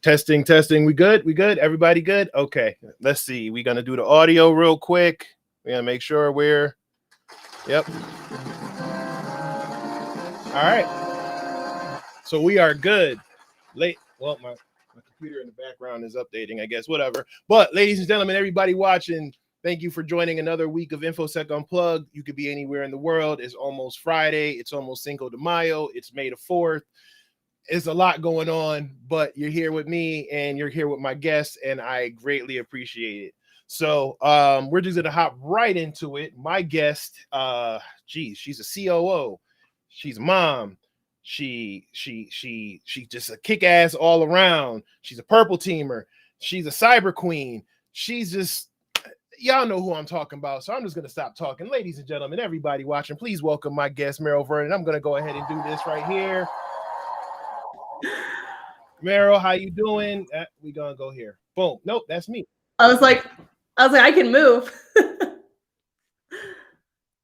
Testing, testing. We good? We good? Everybody good? Okay. Let's see. We're gonna do the audio real quick. We're gonna make sure we're. Yep. All right. So we are good. Well, my computer in the background is updating, I guess. Whatever. But ladies and gentlemen, everybody watching, thank you for joining another week of InfoSec Unplugged. You could be anywhere in the world. It's almost Friday. It's almost Cinco de Mayo. It's May the 4th. It's a lot going on, but you're here with me and you're here with my guests, and I greatly appreciate it. So we're just gonna hop right into it. My guest, she's a COO, she's a mom, she just a kick-ass all around. She's a purple teamer, she's a cyber queen, she's just, y'all know who I'm talking about. So I'm just gonna stop talking. Ladies and gentlemen, everybody watching, please welcome my guest, Maril Vernon. I'm gonna go ahead and do this right here. Maril, how you doing? We gonna go here. Boom. Nope, that's me. I was like, I can move.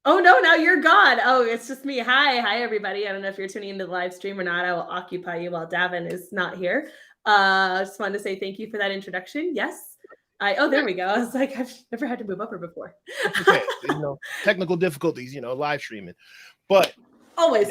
Oh no, now you're gone. Oh, it's just me. Hi, everybody. I don't know if you're tuning into the live stream or not. I will occupy you while Davin is not here. I just wanted to say thank you for that introduction. Yes. There we go. I was like, I've never had to move up her before. Okay, technical difficulties, live streaming, but always.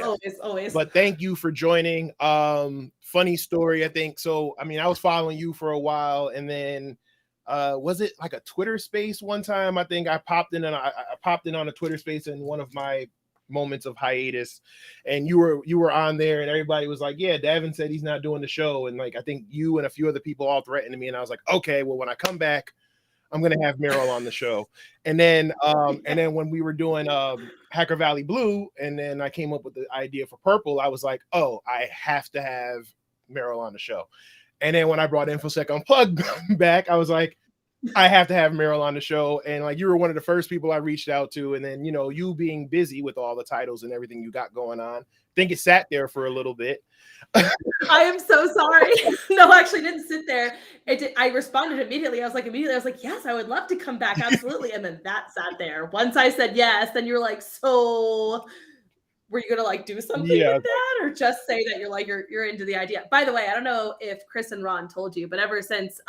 But thank you for joining. Funny story, I think. So, I mean, I was following you for a while, and then was it like a Twitter space one time? I think I popped in on a Twitter space in one of my moments of hiatus, and you were on there, and everybody was like, yeah, Davin said he's not doing the show, and like I think you and a few other people all threatened me, and I was like, okay, well, when I come back, I'm gonna have Maril on the show. And then when we were doing Hacker Valley Blue, and then I came up with the idea for Purple, I was like, oh, I have to have Maril on the show. And then when I brought InfoSec Unplugged back, I was like, I have to have Maril on the show. And like, you were one of the first people I reached out to. And then, you being busy with all the titles and everything you got going on, I think it sat there for a little bit. I am so sorry. No, actually didn't sit there. I responded immediately. I was like, yes, I would love to come back. Absolutely. And then that sat there. Once I said yes, then you're like, so were you gonna like do something with that, or just say that you're into the idea? By the way, I don't know if Chris and Ron told you, but ever since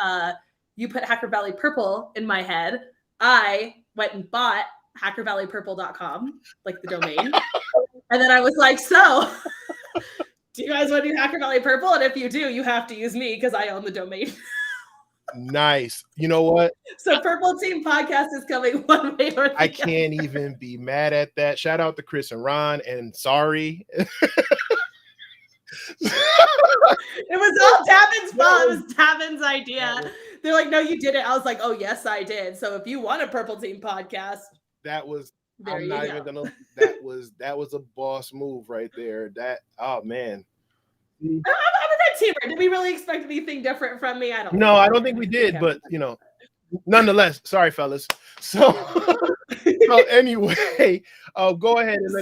you put Hacker Valley Purple in my head, I went and bought hackervalleypurple.com, like the domain. And then I was like, so do you guys want to do Hacker Valley Purple? And if you do, you have to use me because I own the domain. Nice. You know what? So Purple Team Podcast is coming one way or the other. I can't even be mad at that. Shout out to Chris and Ron, and sorry. It was all Davin's fault. It was Davin's idea. They're like, no, you did it. I was like, oh, yes, I did. So if you want a Purple Team Podcast, that was there. I'm not even gonna. That was a boss move right there. Oh man. I'm a red teamer. Did we really expect anything different from me? I don't think we did, but nonetheless, sorry, fellas. So anyway, go ahead and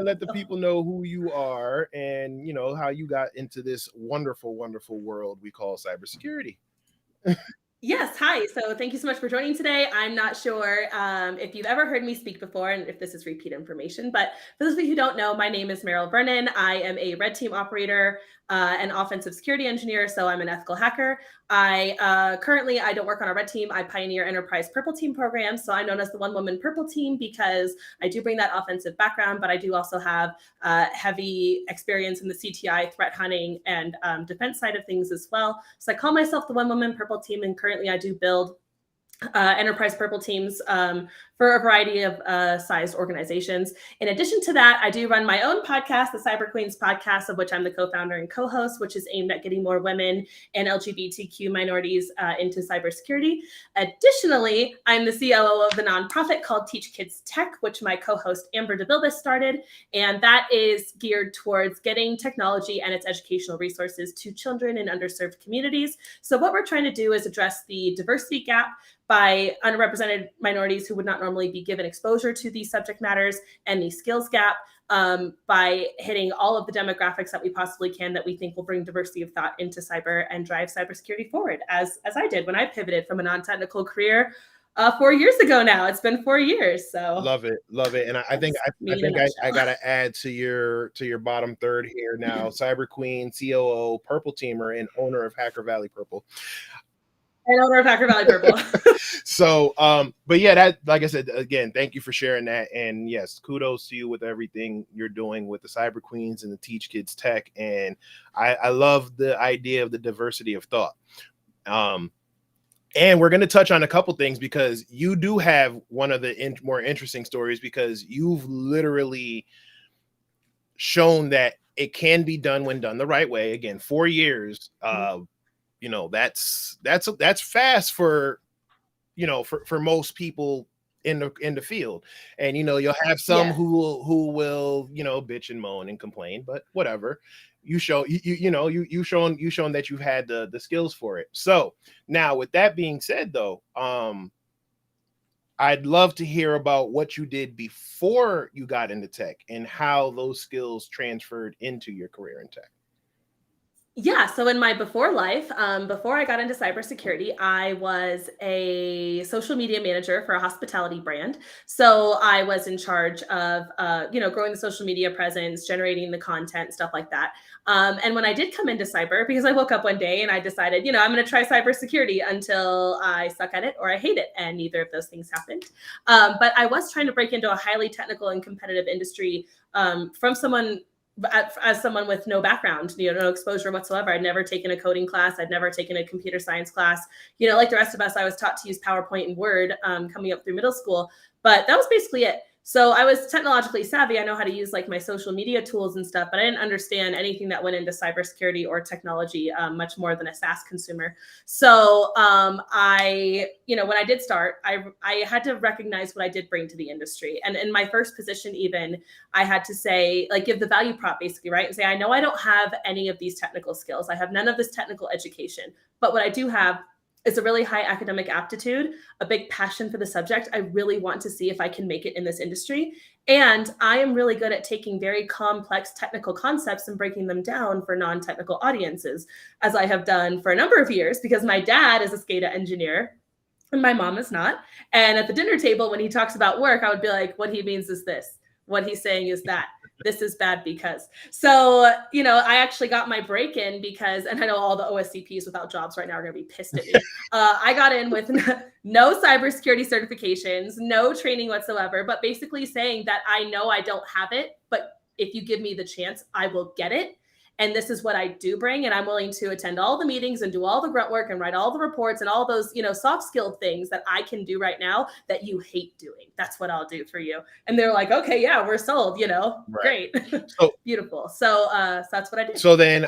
let the people know who you are and how you got into this wonderful, wonderful world we call cybersecurity. Yes. Hi. So thank you so much for joining today. I'm not sure if you've ever heard me speak before and if this is repeat information, but for those of you who don't know, my name is Maril Vernon. I am a red team operator and offensive security engineer. So I'm an ethical hacker. Currently, I don't work on a red team. I pioneer enterprise purple team programs. So I'm known as the one woman purple team because I do bring that offensive background, but I do also have heavy experience in the CTI threat hunting and defense side of things as well. So I call myself the one woman purple team, and currently I do build enterprise purple teams for a variety of sized organizations. In addition to that, I do run my own podcast, the Cyber Queens podcast, of which I'm the co-founder and co-host, which is aimed at getting more women and LGBTQ minorities into cybersecurity. Additionally, I'm the COO of the nonprofit called Teach Kids Tech, which my co-host Amber DeVilbiss started. And that is geared towards getting technology and its educational resources to children in underserved communities. So what we're trying to do is address the diversity gap by underrepresented minorities who would not normally be given exposure to these subject matters, and the skills gap by hitting all of the demographics that we possibly can that we think will bring diversity of thought into cyber and drive cybersecurity forward, as I did when I pivoted from a non-technical career 4 years ago now. It's been 4 years. So Love it, love it. And I think that's I me in a think I nutshell. gotta add to your bottom third here now. Cyber Queen, COO, Purple Teamer, and owner of Hacker Valley Purple. And owner of Hacker Valley Purple. So but yeah, that, like I said, again, thank you for sharing that. And yes, kudos to you with everything you're doing with the Cyber Queens and the Teach Kids Tech. And I love the idea of the diversity of thought. And we're going to touch on a couple things because you do have one of the more interesting stories, because you've literally shown that it can be done when done the right way. Again, 4 years, you know, that's fast for, you know, for most people in the field. And you know, you'll have some Yeah. who will, you know, bitch and moan and complain, but whatever. You show you've shown that you've had the skills for it. So now, with that being said, though, I'd love to hear about what you did before you got into tech and how those skills transferred into your career in tech. Yeah, so in my before life, before I got into cybersecurity, I was a social media manager for a hospitality brand. So I was in charge of, growing the social media presence, generating the content, stuff like that. And when I did come into cyber, because I woke up one day and I decided, I'm going to try cybersecurity until I suck at it or I hate it, and neither of those things happened. But I was trying to break into a highly technical and competitive industry from someone as someone with no background, no exposure whatsoever. I'd never taken a coding class. I'd never taken a computer science class. Like the rest of us, I was taught to use PowerPoint and Word coming up through middle school. But that was basically it. So I was technologically savvy. I know how to use like my social media tools and stuff, but I didn't understand anything that went into cybersecurity or technology much more than a SaaS consumer. So when I did start, I had to recognize what I did bring to the industry. And in my first position, even, I had to say, like, give the value prop basically, right? And say, I know I don't have any of these technical skills. I have none of this technical education, but what I do have is a really high academic aptitude, a big passion for the subject. I really want to see if I can make it in this industry. And I am really good at taking very complex technical concepts and breaking them down for non-technical audiences, as I have done for a number of years, because my dad is a SCADA engineer and my mom is not. And at the dinner table, when he talks about work, I would be like, what he means is this. What he's saying is that. This is bad because. So, I actually got my break in because, and I know all the OSCPs without jobs right now are going to be pissed at me. I got in with no cybersecurity certifications, no training whatsoever, but basically saying that I know I don't have it, but if you give me the chance, I will get it. And this is what I do bring. And I'm willing to attend all the meetings and do all the grunt work and write all the reports and all those, soft skilled things that I can do right now that you hate doing. That's what I'll do for you. And they're like, okay, yeah, we're sold, Right. Great. So Beautiful. So that's what I did. so then,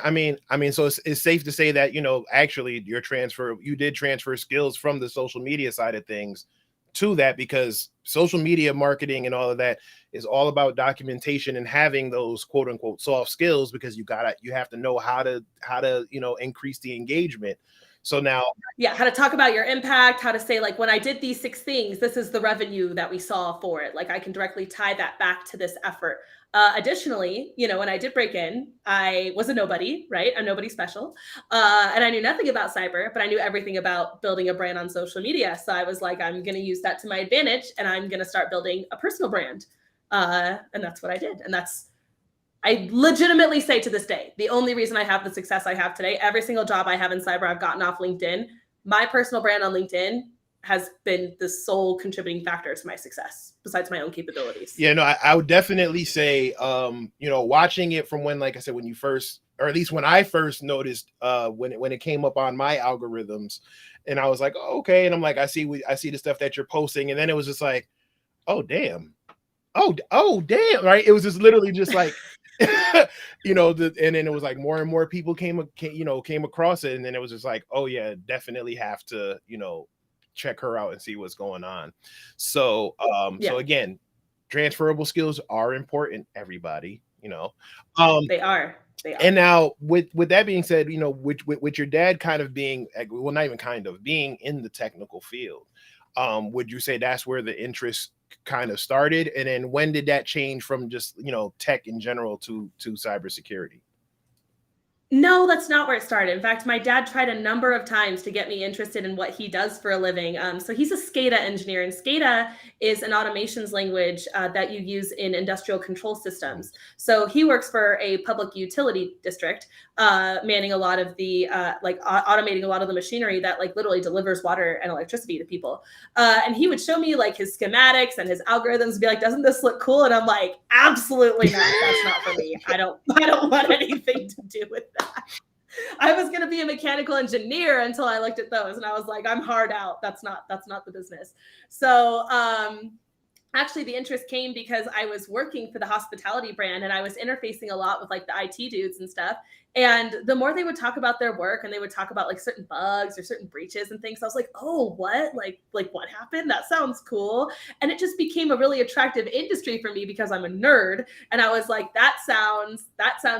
so it's safe to say that, actually you did transfer skills from the social media side of things to that, because social media marketing and all of that is all about documentation and having those quote unquote soft skills, because you have to know how to increase the engagement. So now, yeah, how to talk about your impact, how to say, like, when I did these 6 things, this is the revenue that we saw for it. Like, I can directly tie that back to this effort. Additionally, when I did break in, I was a nobody, right? I'm nobody special. And I knew nothing about cyber, but I knew everything about building a brand on social media. So I was like, I'm going to use that to my advantage, and I'm going to start building a personal brand. And that's what I did. And I legitimately say to this day, the only reason I have the success I have today, every single job I have in cyber, I've gotten off LinkedIn. My personal brand on LinkedIn has been the sole contributing factor to my success, besides my own capabilities. Yeah, no, I would definitely say, watching it from when, like I said, when you first, or at least when I first noticed, when it came up on my algorithms, and I was like, oh, okay, and I'm like, I see the stuff that you're posting, and then it was just like, oh damn, oh damn, right? It was just literally just like, and then it was like more and more people came across it, and then it was just like, oh yeah, definitely have to, check her out and see what's going on. So Yeah, so again, transferable skills are important, everybody. they are. And now, with that being said, with your dad kind of being, well, not even kind of being in the technical field, would you say that's where the interest kind of started? And then when did that change from just tech in general to cybersecurity? No, that's not where it started. In fact, my dad tried a number of times to get me interested in what he does for a living. So he's a SCADA engineer, and SCADA is an automations language that you use in industrial control systems. So he works for a public utility district, manning a lot of the automating a lot of the machinery that like literally delivers water and electricity to people. And he would show me like his schematics and his algorithms, and be like, "Doesn't this look cool?" And I'm like, "Absolutely not. That's not for me. I don't want anything to do with that." I was going to be a mechanical engineer until I looked at those, and I was like, I'm hard out. That's not the business. So actually the interest came because I was working for the hospitality brand, and I was interfacing a lot with like the IT dudes and stuff. And the more they would talk about their work, and they would talk about like certain bugs or certain breaches and things, I was like, oh, what? Like what happened? That sounds cool. And it just became a really attractive industry for me because I'm a nerd. And I was like, that sounds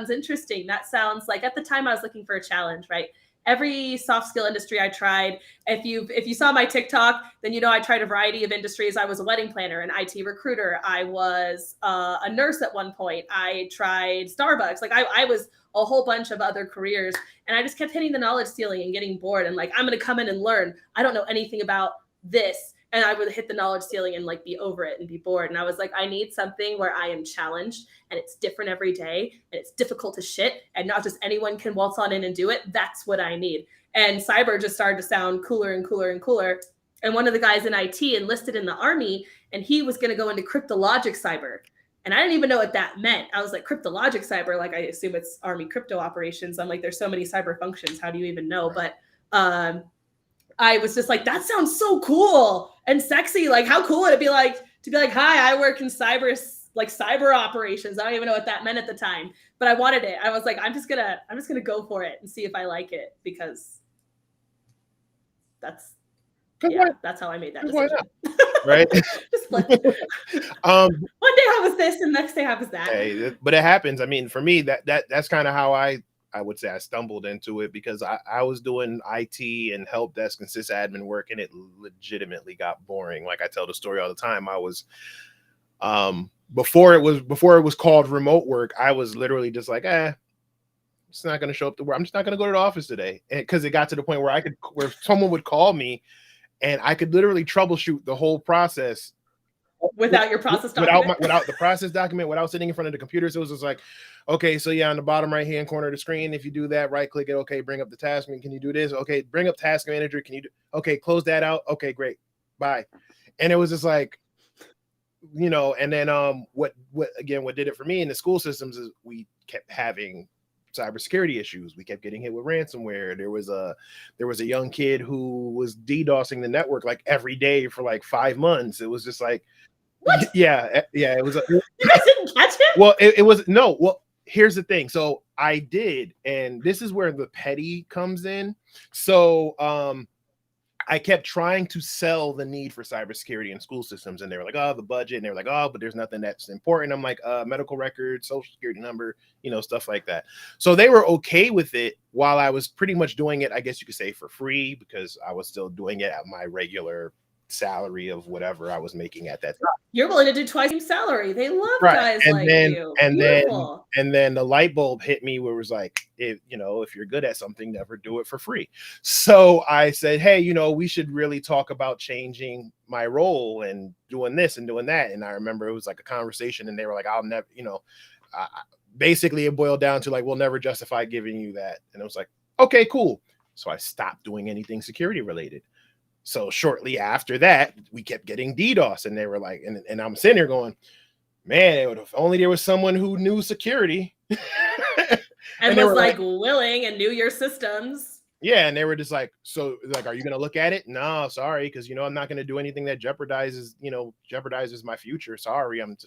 interesting. That sounds like, at the time I was looking for a challenge, right? Every soft skill industry I tried. If you saw my TikTok, then you know I tried a variety of industries. I was a wedding planner, an IT recruiter. I was a nurse at one point. I tried Starbucks. Like I was a whole bunch of other careers, and I just kept hitting the knowledge ceiling and getting bored. And like, I'm going to come in and learn. I don't know anything about this. And I would hit the knowledge ceiling and like be over it and be bored. And I was like, I need something where I am challenged and it's different every day and it's difficult to shit and not just anyone can waltz on in and do it. That's what I need. And cyber just started to sound cooler and cooler and cooler. And one of the guys in IT enlisted in the army, and he was going to go into cryptologic cyber. And I didn't even know what that meant. I was like, cryptologic cyber, like I assume it's army crypto operations. I'm like, there's so many cyber functions. How do you even know? But I was just like, that sounds so cool and sexy. Like, how cool would it be like to be like, hi, I work in cyber operations. I don't even know what that meant at the time, but I wanted it. I was like, I'm just gonna go for it and see if I like it, because that's how I made that decision. Right? Just flip. One day I was this, and next day I was that. Hey, but it happens. I mean, for me, that's kind of how I would say I stumbled into it, because I was doing IT and help desk and sysadmin work, and it legitimately got boring. Like I tell the story all the time. I was before it was called remote work, I was literally just like, it's not going to show up to work. I'm just not going to go to the office today. And because it got to the point where someone would call me and I could literally troubleshoot the whole process without your process document, without the process document, without sitting in front of the computer. So it was just like, okay, so yeah, on the bottom right hand corner of the screen, if you do that, right click it. Okay, bring up the task. Can you do this? Okay, bring up task manager. Can you do? Okay, close that out. Okay, great, bye. And it was just like, and then what did it for me in the school systems is we kept having cybersecurity issues. We kept getting hit with ransomware. There was a young kid who was DDoSing the network like every day for like 5 months. It was just like, what? Yeah. It was. You guys didn't catch him? Well, it was no. Well, here's the thing. So I did, and this is where the petty comes in. So I kept trying to sell the need for cybersecurity in school systems, and they were like, oh, the budget, and they were like, oh, but there's nothing that's important. I'm like, medical record, social security number, stuff like that. So they were okay with it while I was pretty much doing it, I guess you could say, for free, because I was still doing it at my regular salary of whatever I was making at that time. You're willing to do twice your salary. They love guys like you. And then the light bulb hit me where it was like, if you're good at something, never do it for free. So I said, hey, we should really talk about changing my role and doing this and doing that. And I remember it was like a conversation, and they were like, I'll never, basically it boiled down to like, we'll never justify giving you that. And it was like, okay, cool. So I stopped doing anything security related. So shortly after that, we kept getting DDoS, and they were like, and I'm sitting here going, man, if only there was someone who knew security and was like willing and knew your systems. Yeah, and they were just like, so like, are you going to look at it? No, sorry, because I'm not going to do anything that jeopardizes my future. Sorry, and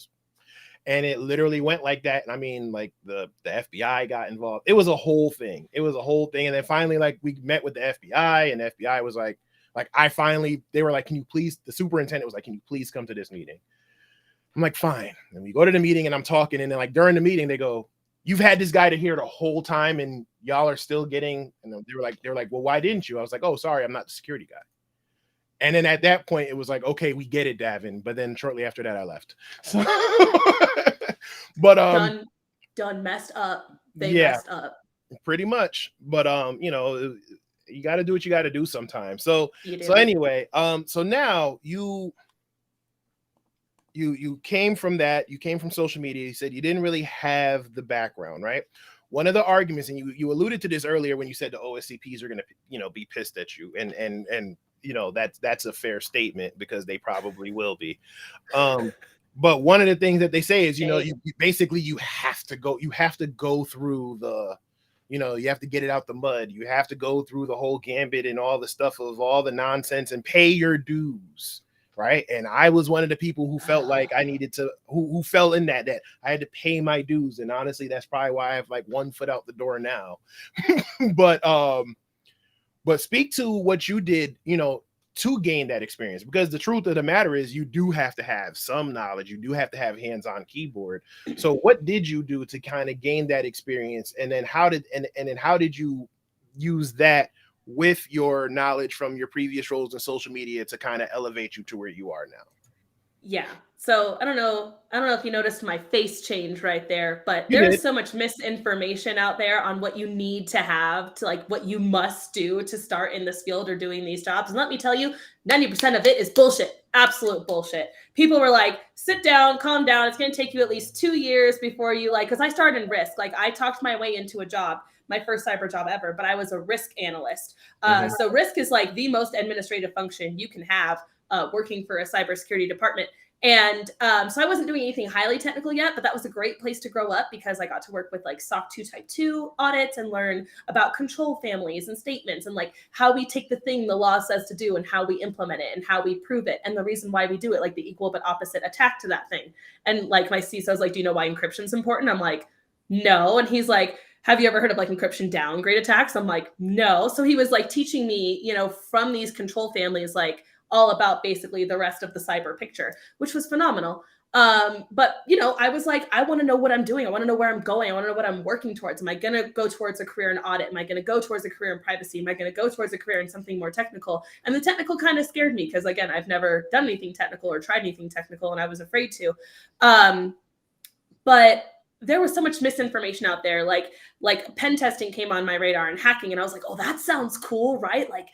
it literally went like that. And I mean, like the FBI got involved. It was a whole thing. And then finally, like, we met with the FBI, and the FBI was like they were like, can you please, the superintendent was like, can you please come to this meeting? I'm like, fine. And we go to the meeting, and I'm talking, and then like during the meeting, they go, you've had this guy to here the whole time, and y'all are still getting, and they were like, well, why didn't you? I was like, oh, sorry, I'm not the security guy. And then at that point, it was like, okay, we get it, Davin. But then shortly after that, I left. So, but done messed up. They messed up. Pretty much. But you know, you got to do what you got to do sometimes. So You do. so anyway, so now you came from that, you came from social media, you said you didn't really have the background, right? One of the arguments, and you alluded to this earlier when you said the OSCPs are going to, you know, be pissed at you, and you know, that's a fair statement, because they probably will be. But one of the things that they say is, you know, you basically you have to go through the, you know, you have to get it out the mud, you have to go through the whole gambit and all the stuff of all the nonsense and pay your dues. Right. And I was one of the people who felt like I needed to, who fell in that I had to pay my dues. And honestly, that's probably why I have like one foot out the door now. But speak to what you did, you know, to gain that experience, because the truth of the matter is you do have to have some knowledge. You do have to have hands-on keyboard. So what did you do to kind of gain that experience? And then how did you use that with your knowledge from your previous roles in social media to kind of elevate you to where you are now? Yeah. So I don't know if you noticed my face change right there, but You there's did. so much misinformation out there on what you need to have to, like, what you must do to start in this field or doing these jobs. And let me tell you, 90% of it is bullshit. Absolute bullshit. People were like, sit down, calm down. It's going to take you at least 2 years before you, like, because I started in risk. Like, I talked my way into a job, my first cyber job ever, but I was a risk analyst. So risk is like the most administrative function you can have working for a cybersecurity department. And so I wasn't doing anything highly technical yet, but that was a great place to grow up, because I got to work with like SOC 2 Type 2 audits and learn about control families and statements and like how we take the thing the law says to do and how we implement it and how we prove it and the reason why we do it, like the equal but opposite attack to that thing. And like my CISO's like, do you know why encryption is important? I'm like, no. And he's like, have you ever heard of like encryption downgrade attacks? I'm like, no. So he was like teaching me, you know, from these control families, like all about basically the rest of the cyber picture, which was phenomenal. But you know, I was like, I want to know what I'm doing. I want to know where I'm going. I want to know what I'm working towards. Am I going to go towards a career in audit? Am I going to go towards a career in privacy? Am I going to go towards a career in something more technical? And the technical kind of scared me, because again, I've never done anything technical or tried anything technical, and I was afraid to. But there was so much misinformation out there. Like pen testing came on my radar and hacking. And I was like, oh, that sounds cool, right? Like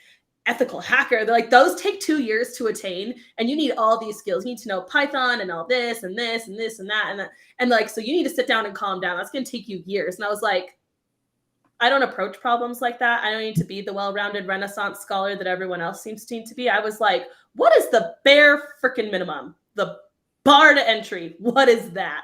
ethical hacker. They're like, those take 2 years to attain. And you need all these skills. You need to know Python and all this and this and this and that. And that. And like, so you need to sit down and calm down. That's going to take you years. And I was like, I don't approach problems like that. I don't need to be the well-rounded Renaissance scholar that everyone else seems to need to be. I was like, what is the bare freaking minimum? The bar to entry. What is that?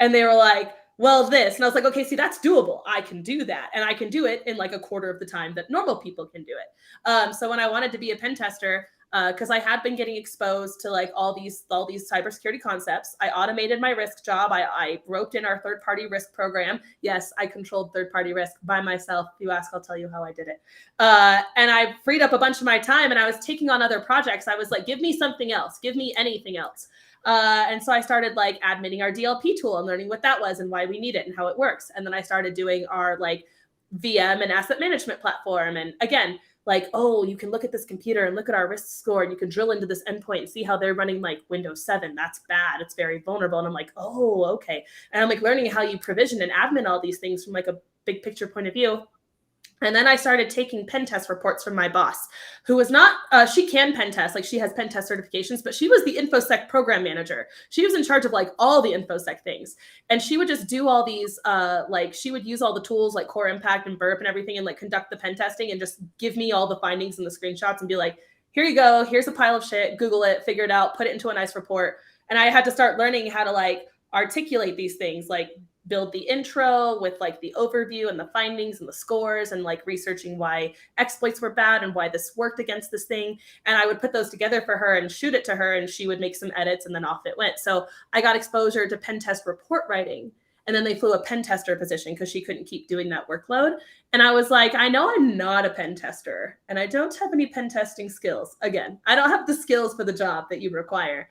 And they were like, well, this. And I was like, okay, see, that's doable. I can do that. And I can do it in like a quarter of the time that normal people can do it. So when I wanted to be a pen tester, because I had been getting exposed to like all these cybersecurity concepts, I automated my risk job. I roped in our third-party risk program. Yes, I controlled third-party risk by myself. If you ask, I'll tell you how I did it. And I freed up a bunch of my time, and I was taking on other projects. I was like, give me something else. Give me anything else. And so I started like admitting our DLP tool and learning what that was and why we need it and how it works. And then I started doing our like VM and asset management platform. And again, like, oh, you can look at this computer and look at our risk score, and you can drill into this endpoint and see how they're running like Windows 7. That's bad. It's very vulnerable. And I'm like, oh, okay. And I'm like learning how you provision and admin all these things from like a big picture point of view. And then I started taking pen test reports from my boss, who was not, she can pen test, like she has pen test certifications, but she was the InfoSec program manager. She was in charge of like all the InfoSec things. And she would just do all these, like she would use all the tools like Core Impact and Burp and everything and like conduct the pen testing and just give me all the findings and the screenshots and be like, here you go, here's a pile of shit, Google it, figure it out, put it into a nice report. And I had to start learning how to like articulate these things, like build the intro with like the overview and the findings and the scores and like researching why exploits were bad and why this worked against this thing. And I would put those together for her and shoot it to her, and she would make some edits and then off it went. So I got exposure to pen test report writing. And then they flew a pen tester position because she couldn't keep doing that workload. And I was like, I know I'm not a pen tester and I don't have any pen testing skills. Again, I don't have the skills for the job that you require.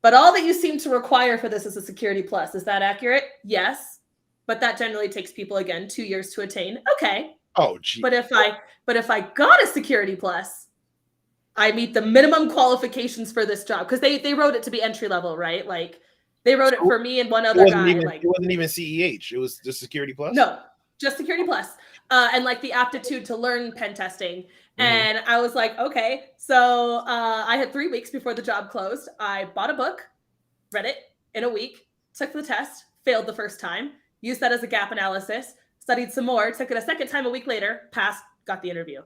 But all that you seem to require for this is a security plus. Is that accurate? Yes. But that generally takes people, again, 2 years to attain. Okay. Oh, geez. But if I got a security plus, I meet the minimum qualifications for this job, because they wrote it to be entry level, right? Like they wrote it for me and one other guy. It wasn't even CEH. It was just security plus. No, just Security Plus, and like the aptitude to learn pen testing. Mhm. And I was like, okay. So I had 3 weeks before the job closed. I bought a book, read it in a week, took the test, failed the first time, used that as a gap analysis, studied some more, took it a second time a week later, passed, got the interview.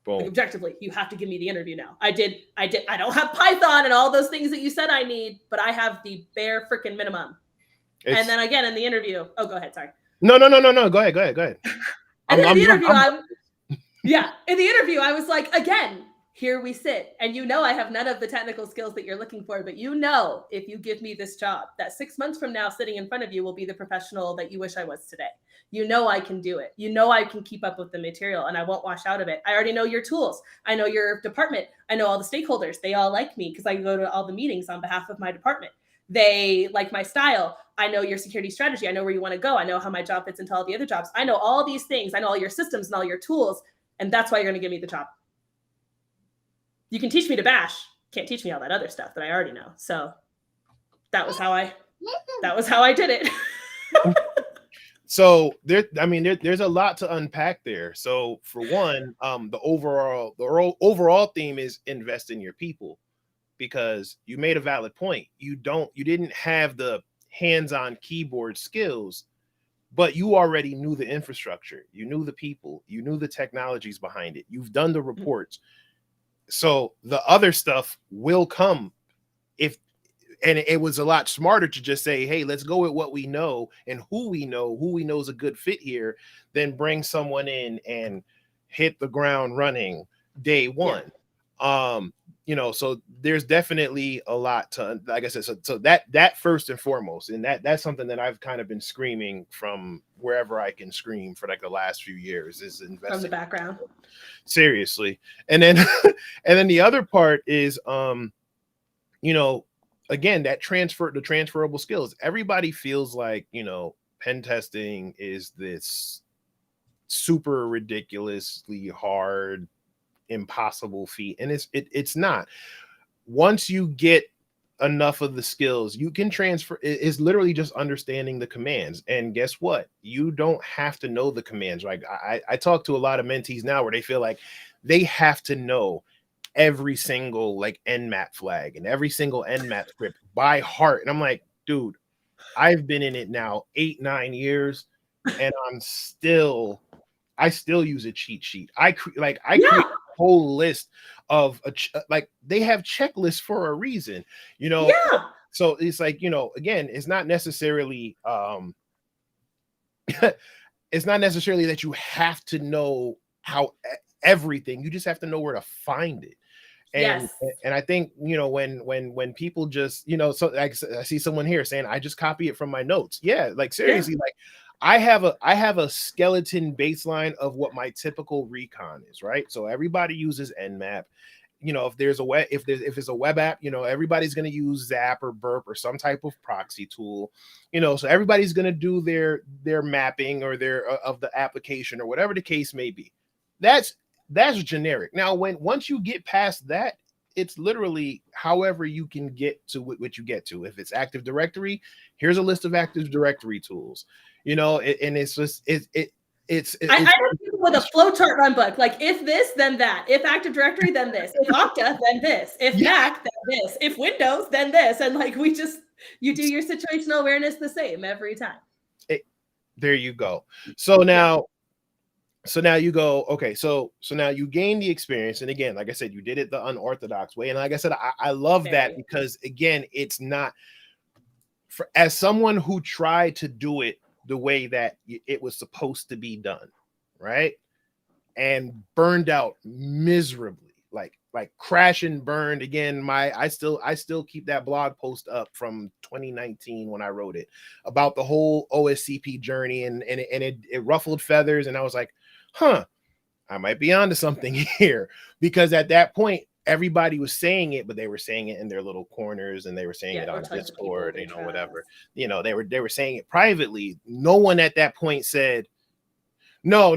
Like, Boom. objectively, you have to give me the interview now. I don't have Python and all those things that you said I need, but I have the bare freaking minimum. And then again in the interview, oh, go ahead, sorry. No. Go ahead. And then in the interview, I was like, again, here we sit. And you know I have none of the technical skills that you're looking for, but you know if you give me this job, that 6 months from now sitting in front of you will be the professional that you wish I was today. You know I can do it. You know I can keep up with the material and I won't wash out of it. I already know your tools. I know your department. I know all the stakeholders. They all like me because I go to all the meetings on behalf of my department. They like my style. I know your security strategy. I know where you want to go. I know how my job fits into all the other jobs. I know all these things. I know all your systems and all your tools. And that's why you're going to give me the job. You can teach me to bash. Can't teach me all that other stuff that I already know. So that was how I did it. So there's a lot to unpack there. So for one, the overall theme is invest in your people, because you made a valid point. You didn't have the hands-on keyboard skills, but you already knew the infrastructure, you knew the people, you knew the technologies behind it, you've done the reports. So the other stuff will come. And it was a lot smarter to just say, hey, let's go with what we know and who we know is a good fit here, than bring someone in and hit the ground running day one. Yeah. So there's definitely a lot to, like I said, so that first and foremost, and that's something that I've kind of been screaming from wherever I can scream for like the last few years, is investing from the background. Seriously. And then the other part is again, the transferable skills. Everybody feels like, pen testing is this super ridiculously hard, impossible feat, and it's not. Once you get enough of the skills, you can transfer. It's literally just understanding the commands. And guess what? You don't have to know the commands. Like I talk to a lot of mentees now where they feel like they have to know every single like nmap flag and every single nmap script by heart. And I'm like, dude, I've been in it now 8-9 years, and I still use a cheat sheet. I create a whole list of they have checklists for a reason, So it's like, again, it's not necessarily it's not necessarily that you have to know how everything. You just have to know where to find it. And and I think, when people just, so like, I see someone here saying, I just copy it from my notes. Yeah, like seriously, like I have a skeleton baseline of what my typical recon is, right? So everybody uses nmap. If it's a web app, everybody's going to use Zap or Burp or some type of proxy tool, so everybody's going to do their mapping or of the application or whatever the case may be. That's generic. Now, once you get past that, it's literally however you can get to what you get to. If it's Active Directory, here's a list of Active Directory tools, and it's just I know people with a flowchart run book, like if this, then that. If Active Directory, then this. If Okta, then this. If Mac, then this. If Windows, then this. And like you do your situational awareness the same every time. There you go. So now. So now you go, okay, so now you gain the experience. And again, like I said, you did it the unorthodox way. And like I said, I love that, because again, it's not as someone who tried to do it the way that it was supposed to be done, right? And burned out miserably, like crash and burned. Again, I still keep that blog post up from 2019 when I wrote it about the whole OSCP journey, and it ruffled feathers. And I was like, I might be onto something here, because at that point everybody was saying it, but they were saying it in their little corners, and they were saying it on Discord, whatever. They were saying it privately. No one at that point said, no,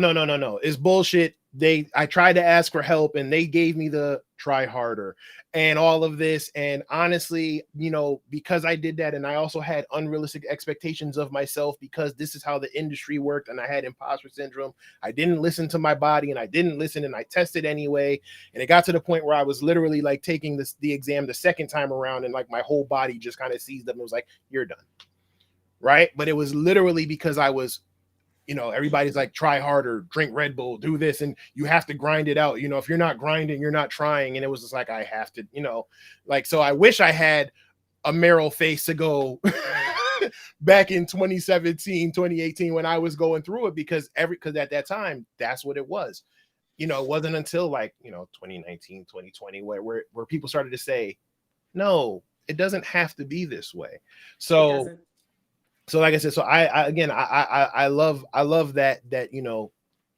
it's bullshit. I tried to ask for help and they gave me the try harder, and all of this. And honestly, you know, because I did that, and I also had unrealistic expectations of myself because this is how the industry worked, and I had imposter syndrome. I didn't listen to my body, and I didn't listen, and I tested anyway. And it got to the point where I was literally like taking the exam the second time around, and like my whole body just kind of seized up and was like, "You're done." Right? But it was literally because I was, you know, everybody's like, try harder, drink Red Bull, do this, and you have to grind it out. You know, if you're not grinding, you're not trying. And it was just like, I have to, you know, like, so I wish I had a Maril face to go back in 2017, 2018 when I was going through it, because at that time, that's what it was. You know, it wasn't until like, you know, 2019, 2020, where people started to say, no, it doesn't have to be this way. So like I said, so I love that you know,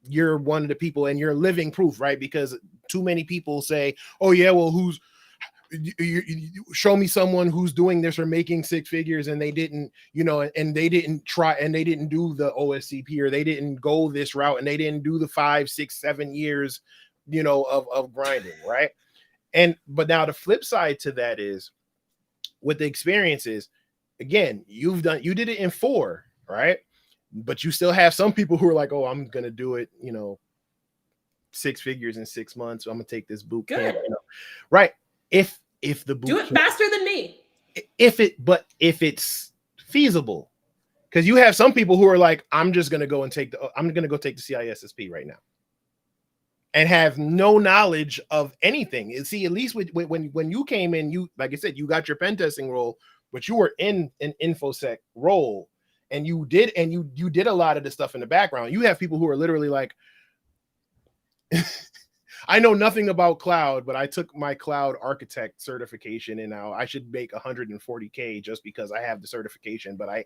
you're one of the people, and you're living proof, right? Because too many people say, oh yeah, well, you show me someone who's doing this or making six figures, and they didn't, you know, and they didn't try, and they didn't do the OSCP, or they didn't go this route, and they didn't do the 5, 6, 7 years, you know, of grinding, right? But now the flip side to that is, with the experiences, again, you did it in 4, right? But you still have some people who are like, oh, I'm gonna do it, you know, 6 figures in 6 months. So I'm gonna take this boot camp, you know, right? If the boot do it faster than me, if it's feasible, because you have some people who are like, I'm gonna go take the CISSP right now, and have no knowledge of anything. And see, at least when you came in, you, like I said, you got your pen testing role, but you were in an InfoSec role, and you did a lot of the stuff in the background. You have people who are literally like, I know nothing about cloud, but I took my cloud architect certification, and now I should make 140K just because I have the certification. But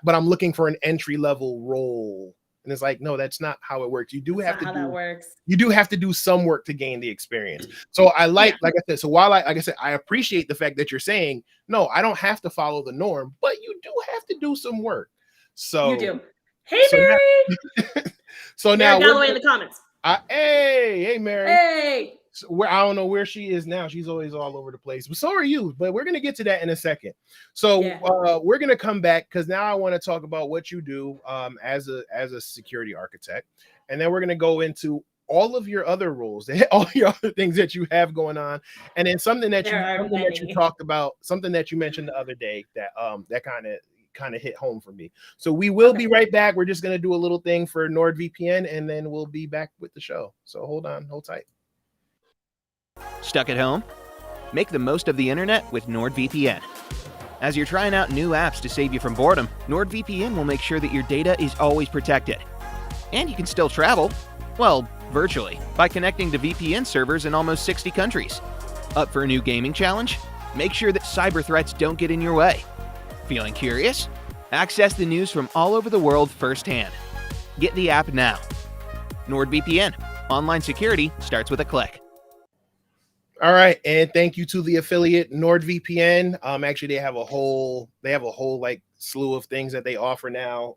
I'm looking for an entry level role. And it's like, no, that's not how it works. You do have to do some work to gain the experience. So I like I said, so while like I said, I appreciate the fact that you're saying, no, I don't have to follow the norm, but you do have to do some work. So you do. Hey, Mary. So Mary now Galloway in the comments. Hey, Mary. Hey. So I don't know where she is now. She's always all over the place, but so are you. But we're gonna get to that in a second. So we're gonna come back, because now I want to talk about what you do as a security architect, and then we're gonna go into all of your other roles, all your other things that you have going on, and then something that you talked about, something that you mentioned the other day that that kind of hit home for me. So we will be right back. We're just gonna do a little thing for NordVPN, and then we'll be back with the show. So hold tight. Stuck at home? Make the most of the internet with NordVPN. As you're trying out new apps to save you from boredom, NordVPN will make sure that your data is always protected. And you can still travel, well, virtually, by connecting to VPN servers in almost 60 countries. Up for a new gaming challenge? Make sure that cyber threats don't get in your way. Feeling curious? Access the news from all over the world firsthand. Get the app now. NordVPN. Online security starts with a click. All right, and thank you to the affiliate NordVPN. Actually, they have a whole like slew of things that they offer now.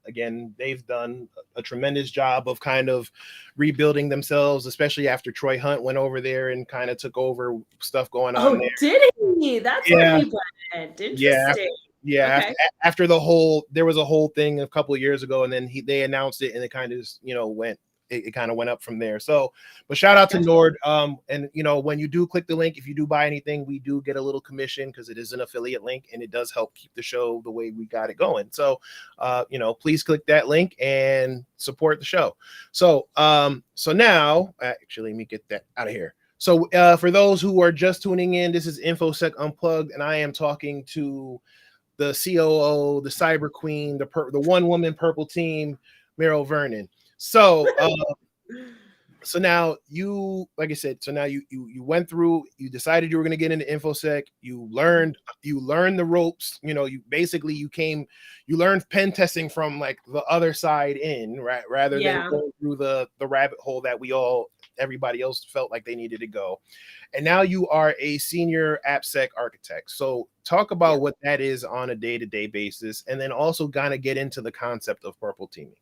Again, they've done a tremendous job of kind of rebuilding themselves, especially after Troy Hunt went over there and kind of took over stuff going on there. Did he? That's what he went. Interesting. Yeah. After there was a whole thing a couple of years ago, and then they announced it, and it kind of just, you know, it kind of went up from there. So, but shout out to Nord. And you know, when you do click the link, if you do buy anything, we do get a little commission because it is an affiliate link, and it does help keep the show the way we got it going. So, you know, please click that link and support the show. So, so now, actually, let me get that out of here. So, for those who are just tuning in, this is InfoSec Unplugged, and I am talking to the COO, the Cyber Queen, the one woman purple team, Maril Vernon. So, so now you, like I said, so now you went through, you decided you were going to get into InfoSec. You learned the ropes. You know, you learned pen testing from like the other side in, right? Rather than going through the rabbit hole that everybody else felt like they needed to go. And now you are a senior AppSec architect. So talk about what that is on a day-to-day basis, and then also kind of get into the concept of purple teaming.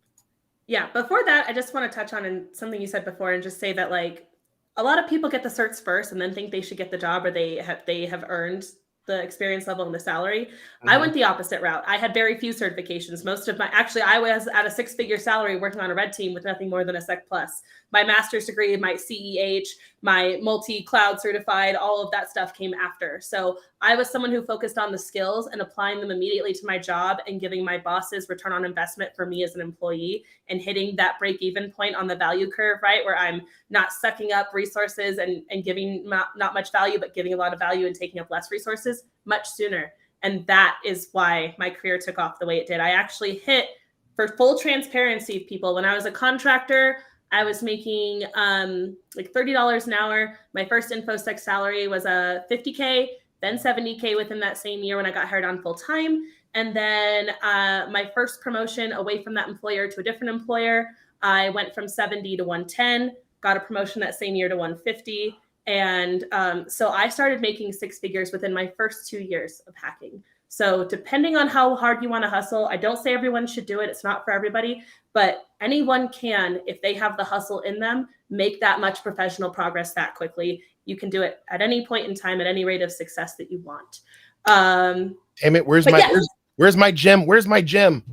Yeah, before that, I just want to touch on something you said before and just say that, like, a lot of people get the certs first and then think they should get the job, or they have earned the experience level and the salary. I went the opposite route. I had very few certifications. I was at a 6-figure salary working on a red team with nothing more than a Sec Plus. My master's degree, my CEH, my multi-cloud certified, all of that stuff came after. So I was someone who focused on the skills and applying them immediately to my job and giving my bosses return on investment for me as an employee, and hitting that break-even point on the value curve, right? Where I'm not sucking up resources and giving not much value, but giving a lot of value and taking up less resources much sooner. And that is why my career took off the way it did. I actually hit, for full transparency, people, when I was a contractor, I was making like $30 an hour. My first InfoSec salary was a $50K, then $70K within that same year when I got hired on full time. And then my first promotion away from that employer to a different employer, I went from 70 to 110, got a promotion that same year to 150. And so I started making 6 figures within my first 2 years of hacking. So depending on how hard you want to hustle, I don't say everyone should do it. It's not for everybody, but anyone can, if they have the hustle in them, make that much professional progress that quickly. You can do it at any point in time, at any rate of success that you want. Damn it, where's my gem? Where's my gem?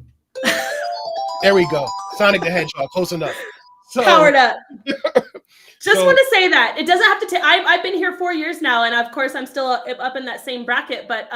There we go. Sonic the Hedgehog, close enough. So, powered up. Just want to say that it doesn't have to take. I've been here 4 years now, and of course I'm still up in that same bracket, but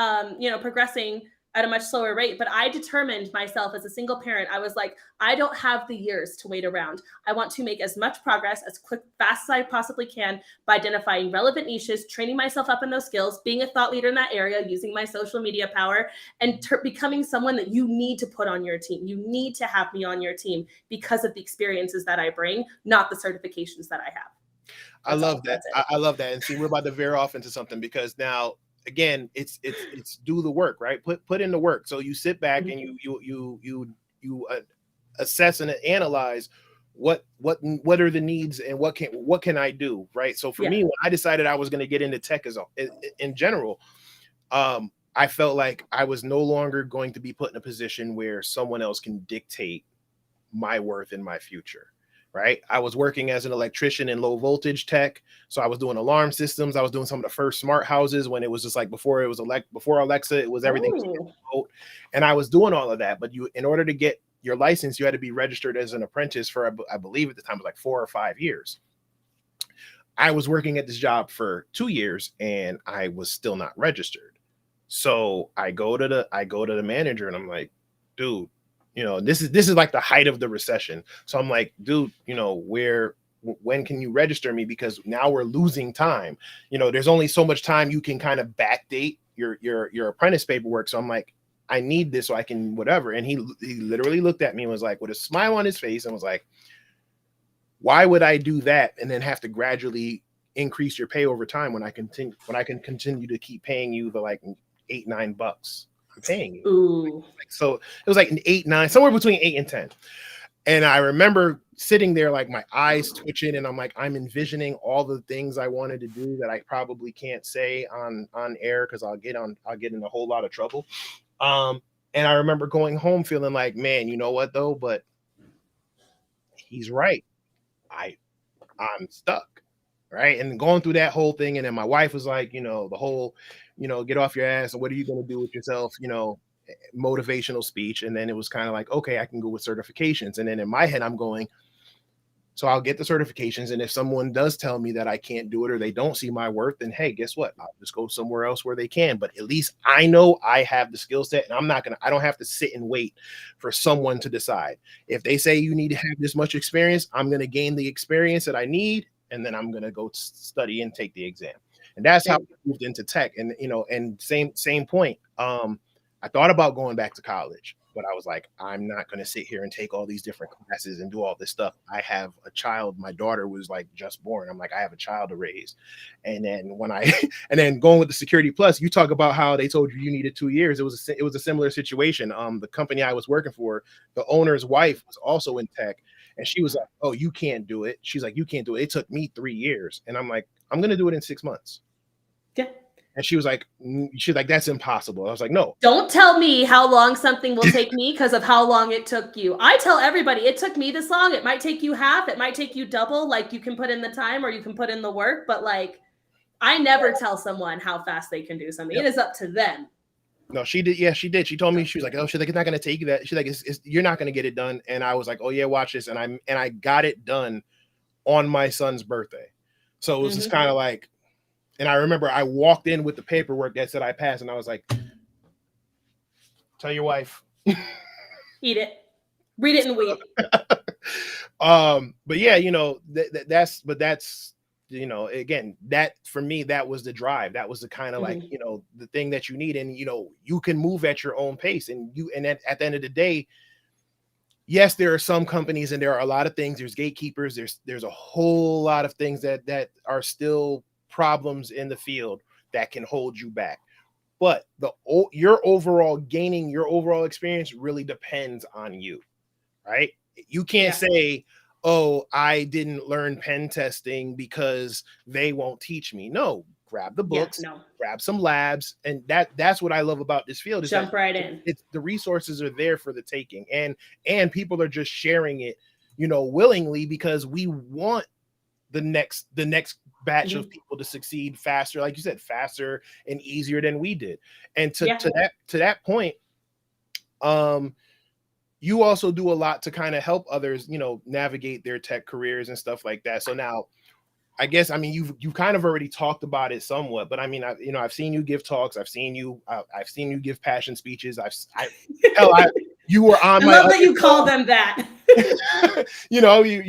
progressing at a much slower rate. But I determined myself as a single parent. I was like, I don't have the years to wait around. I want to make as much progress as fast as I possibly can by identifying relevant niches, training myself up in those skills, being a thought leader in that area, using my social media power, and becoming someone that you need to put on your team. You need to have me on your team because of the experiences that I bring, not the certifications that I have. I love that. I love that. And see, we're about to veer off into something, because now, again, it's do the work, right? Put in the work. So you sit back and you assess and analyze what are the needs and what can I do, right? So for me, when I decided I was going to get into tech in general, I felt like I was no longer going to be put in a position where someone else can dictate my worth and my future. Right. I was working as an electrician in low voltage tech. So I was doing alarm systems. I was doing some of the first smart houses when it was just like before Alexa, it was everything. And I was doing all of that. But in order to get your license, you had to be registered as an apprentice for, I believe at the time, it was like 4 or 5 years. I was working at this job for 2 years and I was still not registered. So I go to the manager and I'm like, dude, this is like the height of the recession. So I'm like, dude, when can you register me? Because now we're losing time. There's only so much time you can kind of backdate your apprentice paperwork. So I'm like, I need this so I can whatever. And he literally looked at me and was like, with a smile on his face, and was like, why would I do that and then have to gradually increase your pay over time when I can continue to keep paying you the like $8-9 I'm paying you? Ooh. So it was like an 8-9, somewhere between 8 and 10. And I remember sitting there, like my eyes twitching, and I'm like, I'm envisioning all the things I wanted to do that I probably can't say on air because I'll get in a whole lot of trouble. And I remember going home feeling like, man, you know what though? But he's right. I'm stuck. Right. And going through that whole thing. And then my wife was like, the whole, get off your ass and what are you going to do with yourself? Motivational speech. And then it was kind of like, okay, I can go with certifications. And then in my head, I'm going, so I'll get the certifications. And if someone does tell me that I can't do it or they don't see my worth, then hey, guess what? I'll just go somewhere else where they can. But at least I know I have the skill set, and I don't have to sit and wait for someone to decide. If they say you need to have this much experience, I'm going to gain the experience that I need. And then I'm going to go study and take the exam. And that's how I moved into tech. And, and same point. I thought about going back to college, but I was like, I'm not going to sit here and take all these different classes and do all this stuff. I have a child. My daughter was like just born. I'm like, I have a child to raise. And then and then going with the Security Plus, you talk about how they told you needed 2 years. It was a similar situation. The company I was working for, the owner's wife was also in tech. And she was like, oh, you can't do it. She's like, you can't do it. It took me 3 years. And I'm like, I'm going to do it in 6 months. Yeah. And she's like, that's impossible. I was like, no. Don't tell me how long something will take me because of how long it took you. I tell everybody it took me this long. It might take you half. It might take you double. Like you can put in the time or you can put in the work. But like, I never tell someone how fast they can do something. It is up to them. No, she did. Yeah, she did. She told me, she was like, oh, she's like, it's not going to take you that. She's like, you're not going to get it done. And I was like, oh yeah, watch this. And I got it done on my son's birthday. So it was just kind of like, and I remember I walked in with the paperwork that said I passed, and I was like, tell your wife. Eat it. Read it and weep. But yeah, you know, that's, you know, again, that for me, that was the drive. That was the kind of like, you know, the thing that you need. And, you know, you can move at your own pace. And at the end of the day, yes, there are some companies and there are a lot of things. There's gatekeepers. There's a whole lot of things that are still problems in the field that can hold you back. But your overall experience really depends on you, right? You can't say, oh, I didn't learn pen testing because they won't teach me. No, grab the books, grab some labs. And that's what I love about this field is jump right in. It's the resources are there for the taking, and people are just sharing it, you know, willingly, because we want the next batch of people to succeed faster, like you said, faster and easier than we did. And to that point, you also do a lot to kind of help others, you know, navigate their tech careers and stuff like that. So now, I guess, I mean, you've kind of already talked about it somewhat, but I mean, I've seen you give talks, I've seen you give passion speeches. You were on I love that you call them that. You know, you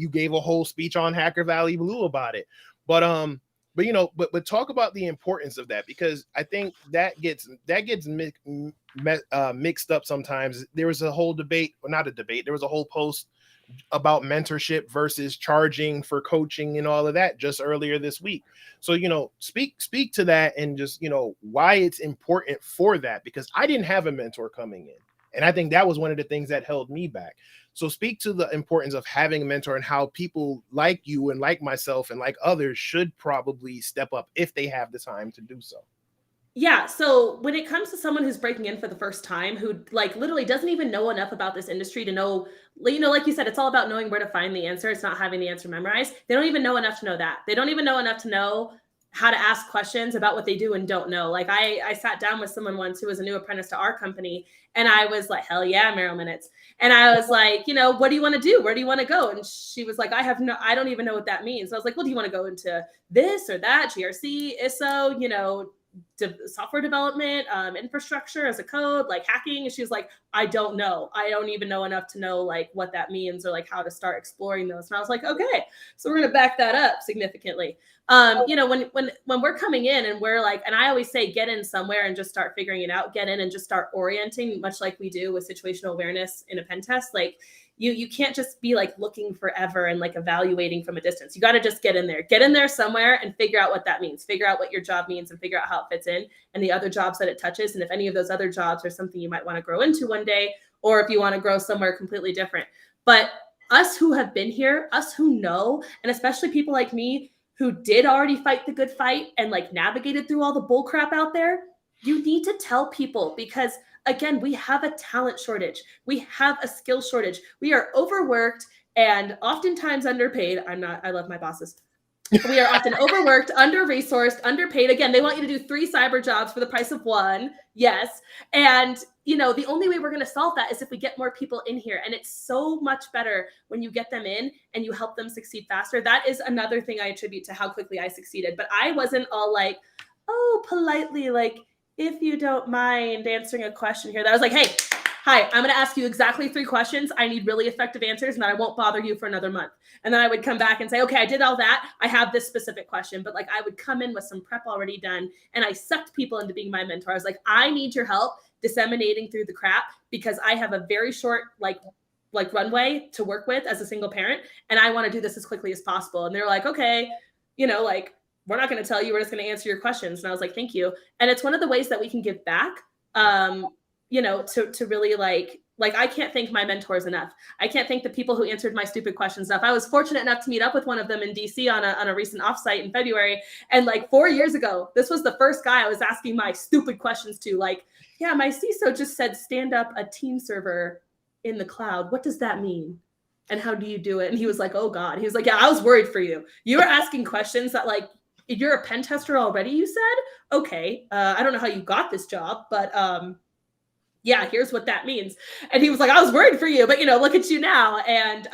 gave a whole speech on Hacker Valley Blue about it, but you know, but talk about the importance of that, because I think that gets mixed up sometimes. There was a whole debate, or not a debate, there was a whole post about mentorship versus charging for coaching and all of that just earlier this week. So, you know, speak to that, and just, you know, why it's important for that, because I didn't have a mentor coming in. And I think that was one of the things that held me back. So speak to the importance of having a mentor and how people like you and like myself and like others should probably step up if they have the time to do so. Yeah. So when it comes to someone who's breaking in for the first time, who like literally doesn't even know enough about this industry to know, you know, like you said, it's all about knowing where to find the answer. It's not having the answer memorized. They don't even know enough to know that. They don't even know enough to know how to ask questions about what they do and don't know. Like I sat down with someone once who was a new apprentice to our company, and I was like, hell yeah, Maril Minutes. And I was like, you know, what do you want to do? Where do you want to go? And she was like, I don't even know what that means. So I was like, well, do you want to go into this or that, GRC, ISO, you know, software development, infrastructure as a code, like hacking? And she was like, I don't know. I don't even know enough to know like what that means or like how to start exploring those. And I was like, okay, so we're going to back that up significantly. You know, when we're coming in and we're like, and I always say, get in somewhere and just start figuring it out, get in and just start orienting, much like we do with situational awareness in a pen test. Like you can't just be like looking forever and like evaluating from a distance. You got to just get in there somewhere and figure out what that means, figure out what your job means and figure out how it fits in and the other jobs that it touches. And if any of those other jobs are something you might want to grow into one day, or if you want to grow somewhere completely different. But us who have been here, us who know, and especially people like me who did already fight the good fight and like navigated through all the bull crap out there, you need to tell people, because again, we have a talent shortage. We have a skill shortage. We are overworked and oftentimes underpaid. I love my bosses. We are often overworked, under-resourced, underpaid. Again, they want you to do 3 cyber jobs for the price of 1. Yes. And, you know, the only way we're going to solve that is if we get more people in here. And it's so much better when you get them in and you help them succeed faster. That is another thing I attribute to how quickly I succeeded. But I wasn't all like, oh, politely, like, if you don't mind answering a question here. That I was like, hey, hi, I'm going to ask you exactly 3 questions. I need really effective answers, and then I won't bother you for another month. And then I would come back and say, okay, I did all that. I have this specific question. But like, I would come in with some prep already done, and I sucked people into being my mentor. I was like, I need your help disseminating through the crap, because I have a very short, like runway to work with as a single parent. And I want to do this as quickly as possible. And they're like, okay, you know, like, we're not going to tell you, we're just going to answer your questions. And I was like, thank you. And it's one of the ways that we can give back, you know, to really like Like, I can't thank my mentors enough. I can't thank the people who answered my stupid questions enough. I was fortunate enough to meet up with one of them in DC on a recent offsite in February. And like 4 years ago, this was the first guy I was asking my stupid questions to. Like, yeah, my CISO just said, stand up a team server in the cloud. What does that mean? And how do you do it? And he was like, oh God. He was like, yeah, I was worried for you. You were asking questions that like, you're a pen tester already, you said? Okay. I don't know how you got this job, but yeah, here's what that means. And he was like, I was worried for you, but look at you now. And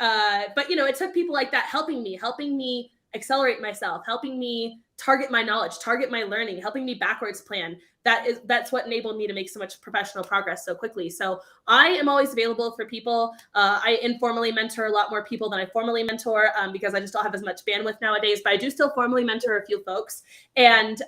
but it took people like that helping me accelerate myself, helping me target my knowledge, target my learning, helping me backwards plan. That's what enabled me to make so much professional progress so quickly. So I am always available for people. I informally mentor a lot more people than I formally mentor because I just don't have as much bandwidth nowadays, but I do still formally mentor a few folks. And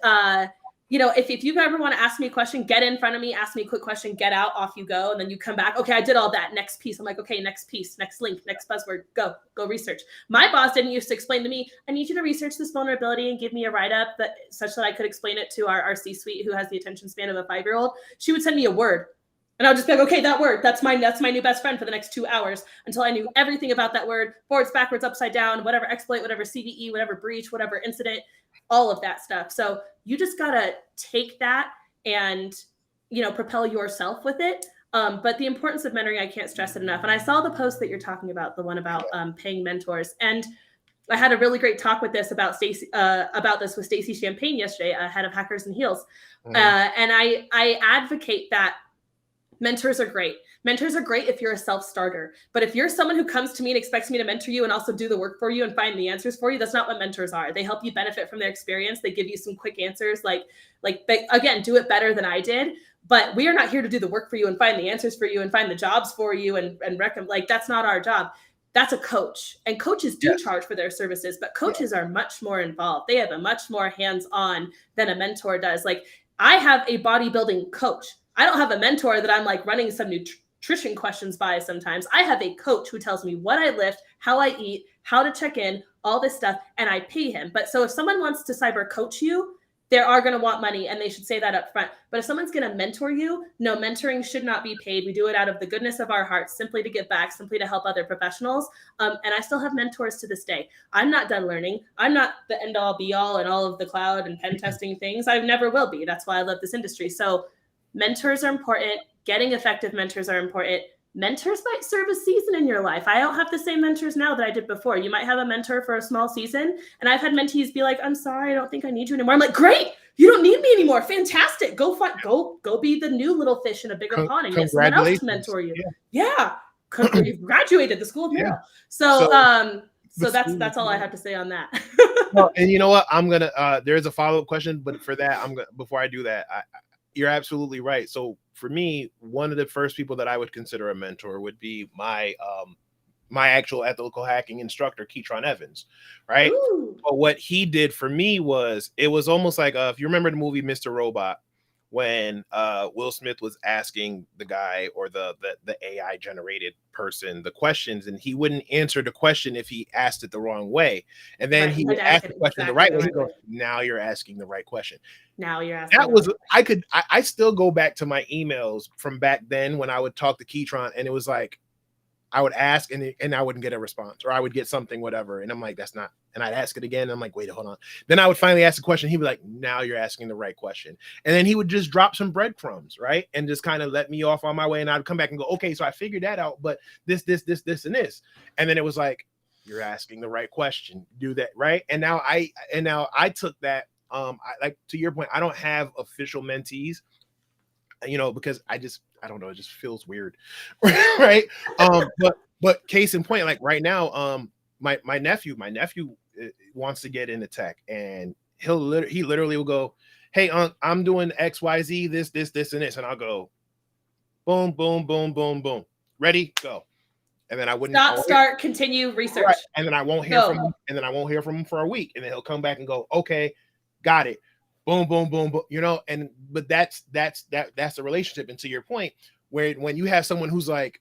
if you ever want to ask me a question, get in front of me, ask me a quick question, get out, off you go. And then you come back. Okay, I did all that. Next piece. I'm like, okay, next piece, next link, next buzzword, go research. My boss didn't used to explain to me, I need you to research this vulnerability and give me a write-up such that I could explain it to our C-suite who has the attention span of a 5-year-old. She would send me a word. And I would just be like, okay, that word, that's my new best friend for the next 2 hours until I knew everything about that word, forwards, backwards, upside down, whatever exploit, whatever CVE, whatever breach, whatever incident, all of that stuff. So you just got to take that and, propel yourself with it. But the importance of mentoring, I can't stress it enough. And I saw the post that you're talking about, the one about paying mentors. And I had a really great talk with this about this with Stacey Champagne yesterday, head of Hackers and Heels. And I advocate that mentors are great. Mentors are great if you're a self-starter. But if you're someone who comes to me and expects me to mentor you and also do the work for you and find the answers for you, that's not what mentors are. They help you benefit from their experience. They give you some quick answers, like again, do it better than I did. But we are not here to do the work for you and find the answers for you and find the jobs for you and recommend. Like, that's not our job. That's a coach. And coaches do charge for their services, but coaches are much more involved. They have a much more hands-on than a mentor does. Like, I have a bodybuilding coach. I don't have a mentor that I'm like running some nutrition questions by sometimes. I have a coach who tells me what I lift, how I eat, how to check in, all this stuff, and I pay him. But so if someone wants to cyber coach you, they are going to want money, and they should say that up front. But if someone's going to mentor you, no, mentoring should not be paid. We do it out of the goodness of our hearts, simply to give back, simply to help other professionals. And I still have mentors to this day. I'm not done learning. I'm not the end all be all and all of the cloud and pen testing things. I never will be. That's why I love this industry. So mentors are important. Getting effective mentors are important. Mentors might serve a season in your life. I don't have the same mentors now that I did before. You might have a mentor for a small season. And I've had mentees be like, I'm sorry, I don't think I need you anymore. I'm like, great, you don't need me anymore. Fantastic. Go be the new little fish in a bigger pond and get someone else to mentor you. Yeah. You've graduated the School of Maril. So that's all I have to say on that. Well, and you know what? I'm gonna there's a follow-up question, but for that, before I do that, you're absolutely right. So for me, one of the first people that I would consider a mentor would be my actual ethical hacking instructor, Keytron Evans, right? Ooh. But what he did for me was, it was almost like, if you remember the movie Mr. Robot, when Will Smith was asking the guy or the AI generated person the questions, and he wouldn't answer the question if he asked it the wrong way. And then he would ask the question the right way. He goes, now you're asking the right question. Now you're asking. That was, I still go back to my emails from back then when I would talk to Keytron, and it was like, I would ask and I wouldn't get a response, or I would get something, whatever. And I'm like, that's not, and I'd ask it again. And I'm like, wait, hold on. Then I would finally ask the question. He'd be like, now you're asking the right question. And then he would just drop some breadcrumbs, right? And just kind of let me off on my way. And I'd come back and go, okay, so I figured that out, but this, and this. And then it was like, you're asking the right question, do that. Right. And now I took that, like to your point, I don't have official mentees, because I don't know, it just feels weird. Right. But case in point, like right now, my nephew wants to get into tech, and he literally will go, hey, I'm doing XYZ, this, and this. And I'll go, boom, boom, boom, boom, boom. Ready, go. And then I wouldn't start, continue research. Right. And then I won't hear from him. And then I won't hear from him for a week. And then he'll come back and go, okay, got it. Boom, boom, boom, boom, but that's a relationship. And to your point, where when you have someone who's like,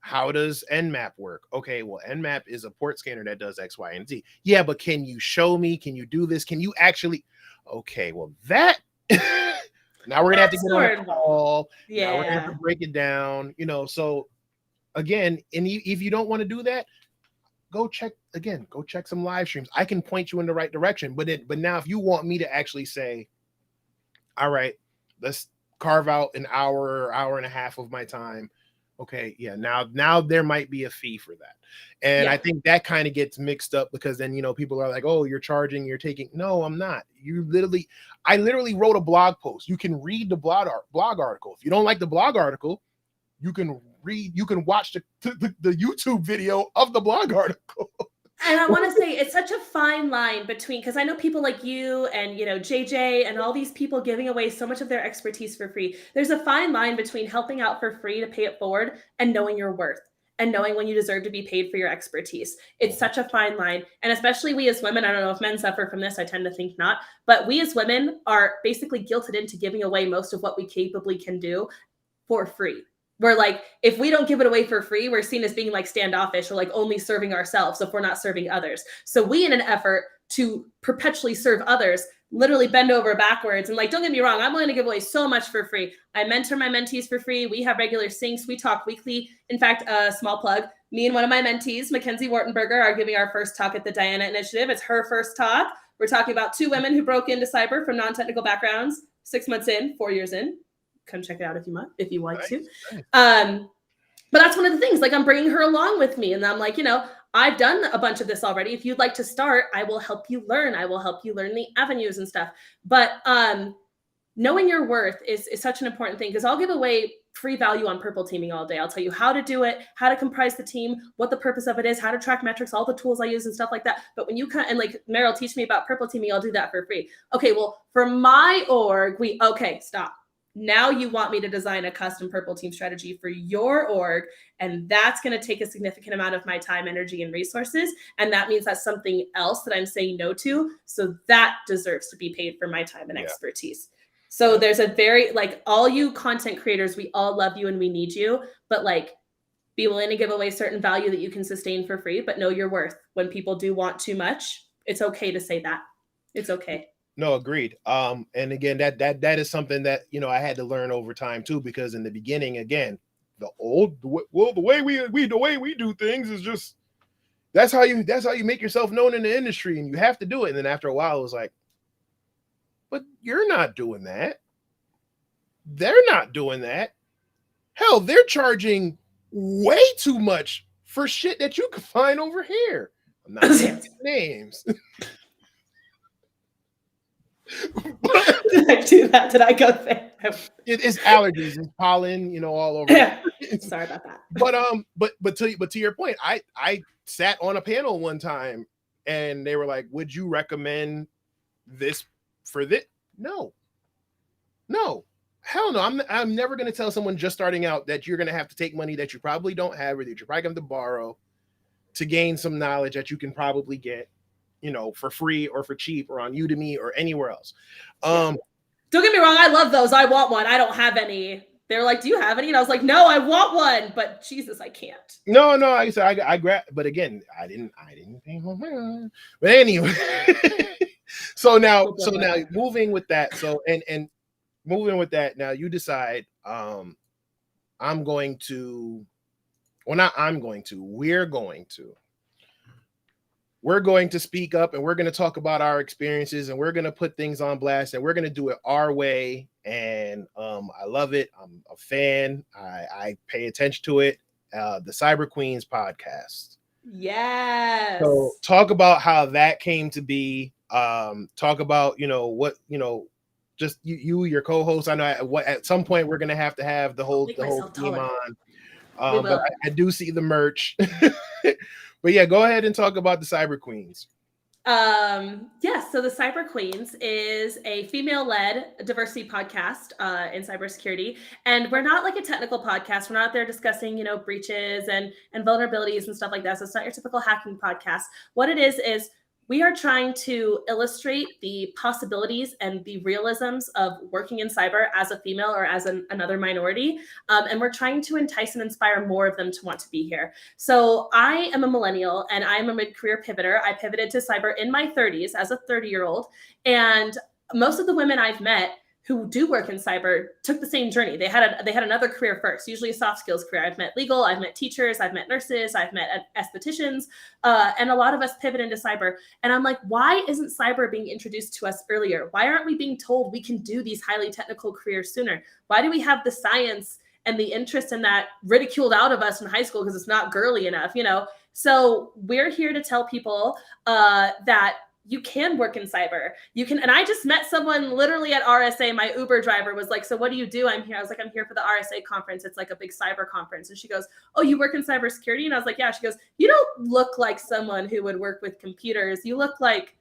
how does Nmap work? Okay, well, Nmap is a port scanner that does X, Y, and Z. Yeah, but can you show me? Can you do this? Can you actually? Okay, well, that Now we're gonna have to get on a Password. call. Yeah. Now we're gonna have to break it down, so again, and if you don't want to do that, go check some live streams. I can point you in the right direction. But now if you want me to actually say, all right, let's carve out an hour and a half of my time. Okay, yeah, now there might be a fee for that. And I think that kind of gets mixed up because then, people are like, oh, you're charging, you're taking. No, I'm not. I literally wrote a blog post. You can read the blog article. If you don't like the blog article, you can watch the YouTube video of the blog article. And I want to say it's such a fine line between, because I know people like you and, JJ and all these people giving away so much of their expertise for free. There's a fine line between helping out for free to pay it forward and knowing your worth and knowing when you deserve to be paid for your expertise. It's such a fine line. And especially we as women, I don't know if men suffer from this, I tend to think not, but we as women are basically guilted into giving away most of what we capably can do for free. We're like, if we don't give it away for free, we're seen as being like standoffish or like only serving ourselves if we're not serving others. So we, in an effort to perpetually serve others, literally bend over backwards. And like, don't get me wrong, I'm willing to give away so much for free. I mentor my mentees for free. We have regular syncs. We talk weekly. In fact, a small plug, me and one of my mentees, Mackenzie Wartenberger, are giving our first talk at the Diana Initiative. It's her first talk. We're talking about 2 women who broke into cyber from non-technical backgrounds, 6 months in, 4 years in. Come check it out if you want to. But that's one of the things, like I'm bringing her along with me. And I'm like, I've done a bunch of this already. If you'd like to start, I will help you learn. I will help you learn the avenues and stuff. But knowing your worth is such an important thing, because I'll give away free value on purple teaming all day. I'll tell you how to do it, how to comprise the team, what the purpose of it is, how to track metrics, all the tools I use and stuff like that. But when you come and like Maril, teach me about purple teaming, I'll do that for free. Okay, well, for my org, stop. Now you want me to design a custom purple team strategy for your org, and that's going to take a significant amount of my time, energy, and resources. And that means that's something else that I'm saying no to. So that deserves to be paid for my time and expertise. So there's a very, like, all you content creators, we all love you and we need you, but like, be willing to give away certain value that you can sustain for free, but know your worth. When people do want too much, it's okay to say that. It's okay. No, agreed. And again, that is something that, I had to learn over time too, because in the beginning, again, the way we do things is just, that's how you make yourself known in the industry, and you have to do it. And then after a while, it was like, but you're not doing that. They're not doing that. Hell, they're charging way too much for shit that you could find over here. I'm not saying names. Did I do that? Did I go there? It's allergies, it's pollen, all over. Sorry about that. But to your point, I sat on a panel one time and they were like, "Would you recommend this for this?" No, hell no. I'm never going to tell someone just starting out that you're going to have to take money that you probably don't have, or that you're probably going to borrow to gain some knowledge that you can probably get, for free or for cheap or on Udemy or anywhere else. Don't get me wrong. I love those. I want one. I don't have any. They're like, do you have any? And I was like, no, I want one, but Jesus, I can't. No. I said, I grabbed, but again, I didn't pay for mine. But anyway, so now moving with that. So, and moving with that, now you decide, we're going to speak up, and we're going to talk about our experiences, and we're going to put things on blast, and we're going to do it our way. And I love it. I'm a fan. I pay attention to it. The Cyber Queens podcast. Yes. So talk about how that came to be. Talk about, just you, your co-host. I know at some point we're going to have the whole team on. But I do see the merch. But yeah, go ahead and talk about the Cyber Queens. Yes, so the Cyber Queens is a female-led diversity podcast in cybersecurity, and we're not like a technical podcast. We're not there discussing, breaches and vulnerabilities and stuff like that. So it's not your typical hacking podcast. What it is we are trying to illustrate the possibilities and the realisms of working in cyber as a female or as another minority. And we're trying to entice and inspire more of them to want to be here. So I am a millennial and I'm a mid-career pivoter. I pivoted to cyber in my 30s as a 30-year-old. And most of the women I've met who do work in cyber took the same journey. They had another career first, usually a soft skills career. I've met legal, I've met teachers, I've met nurses, I've met estheticians, and a lot of us pivot into cyber. And I'm like, why isn't cyber being introduced to us earlier? Why aren't we being told we can do these highly technical careers sooner? Why do we have the science and the interest in that ridiculed out of us in high school because it's not girly enough, you know? So we're here to tell people that you can work in cyber. You can, and I just met someone literally at RSA. My Uber driver was like, so what do you do? I'm here. I was like, I'm here for the RSA conference. It's like a big cyber conference. And she goes, oh, you work in cybersecurity? And I was like, yeah. She goes, you don't look like someone who would work with computers. You look like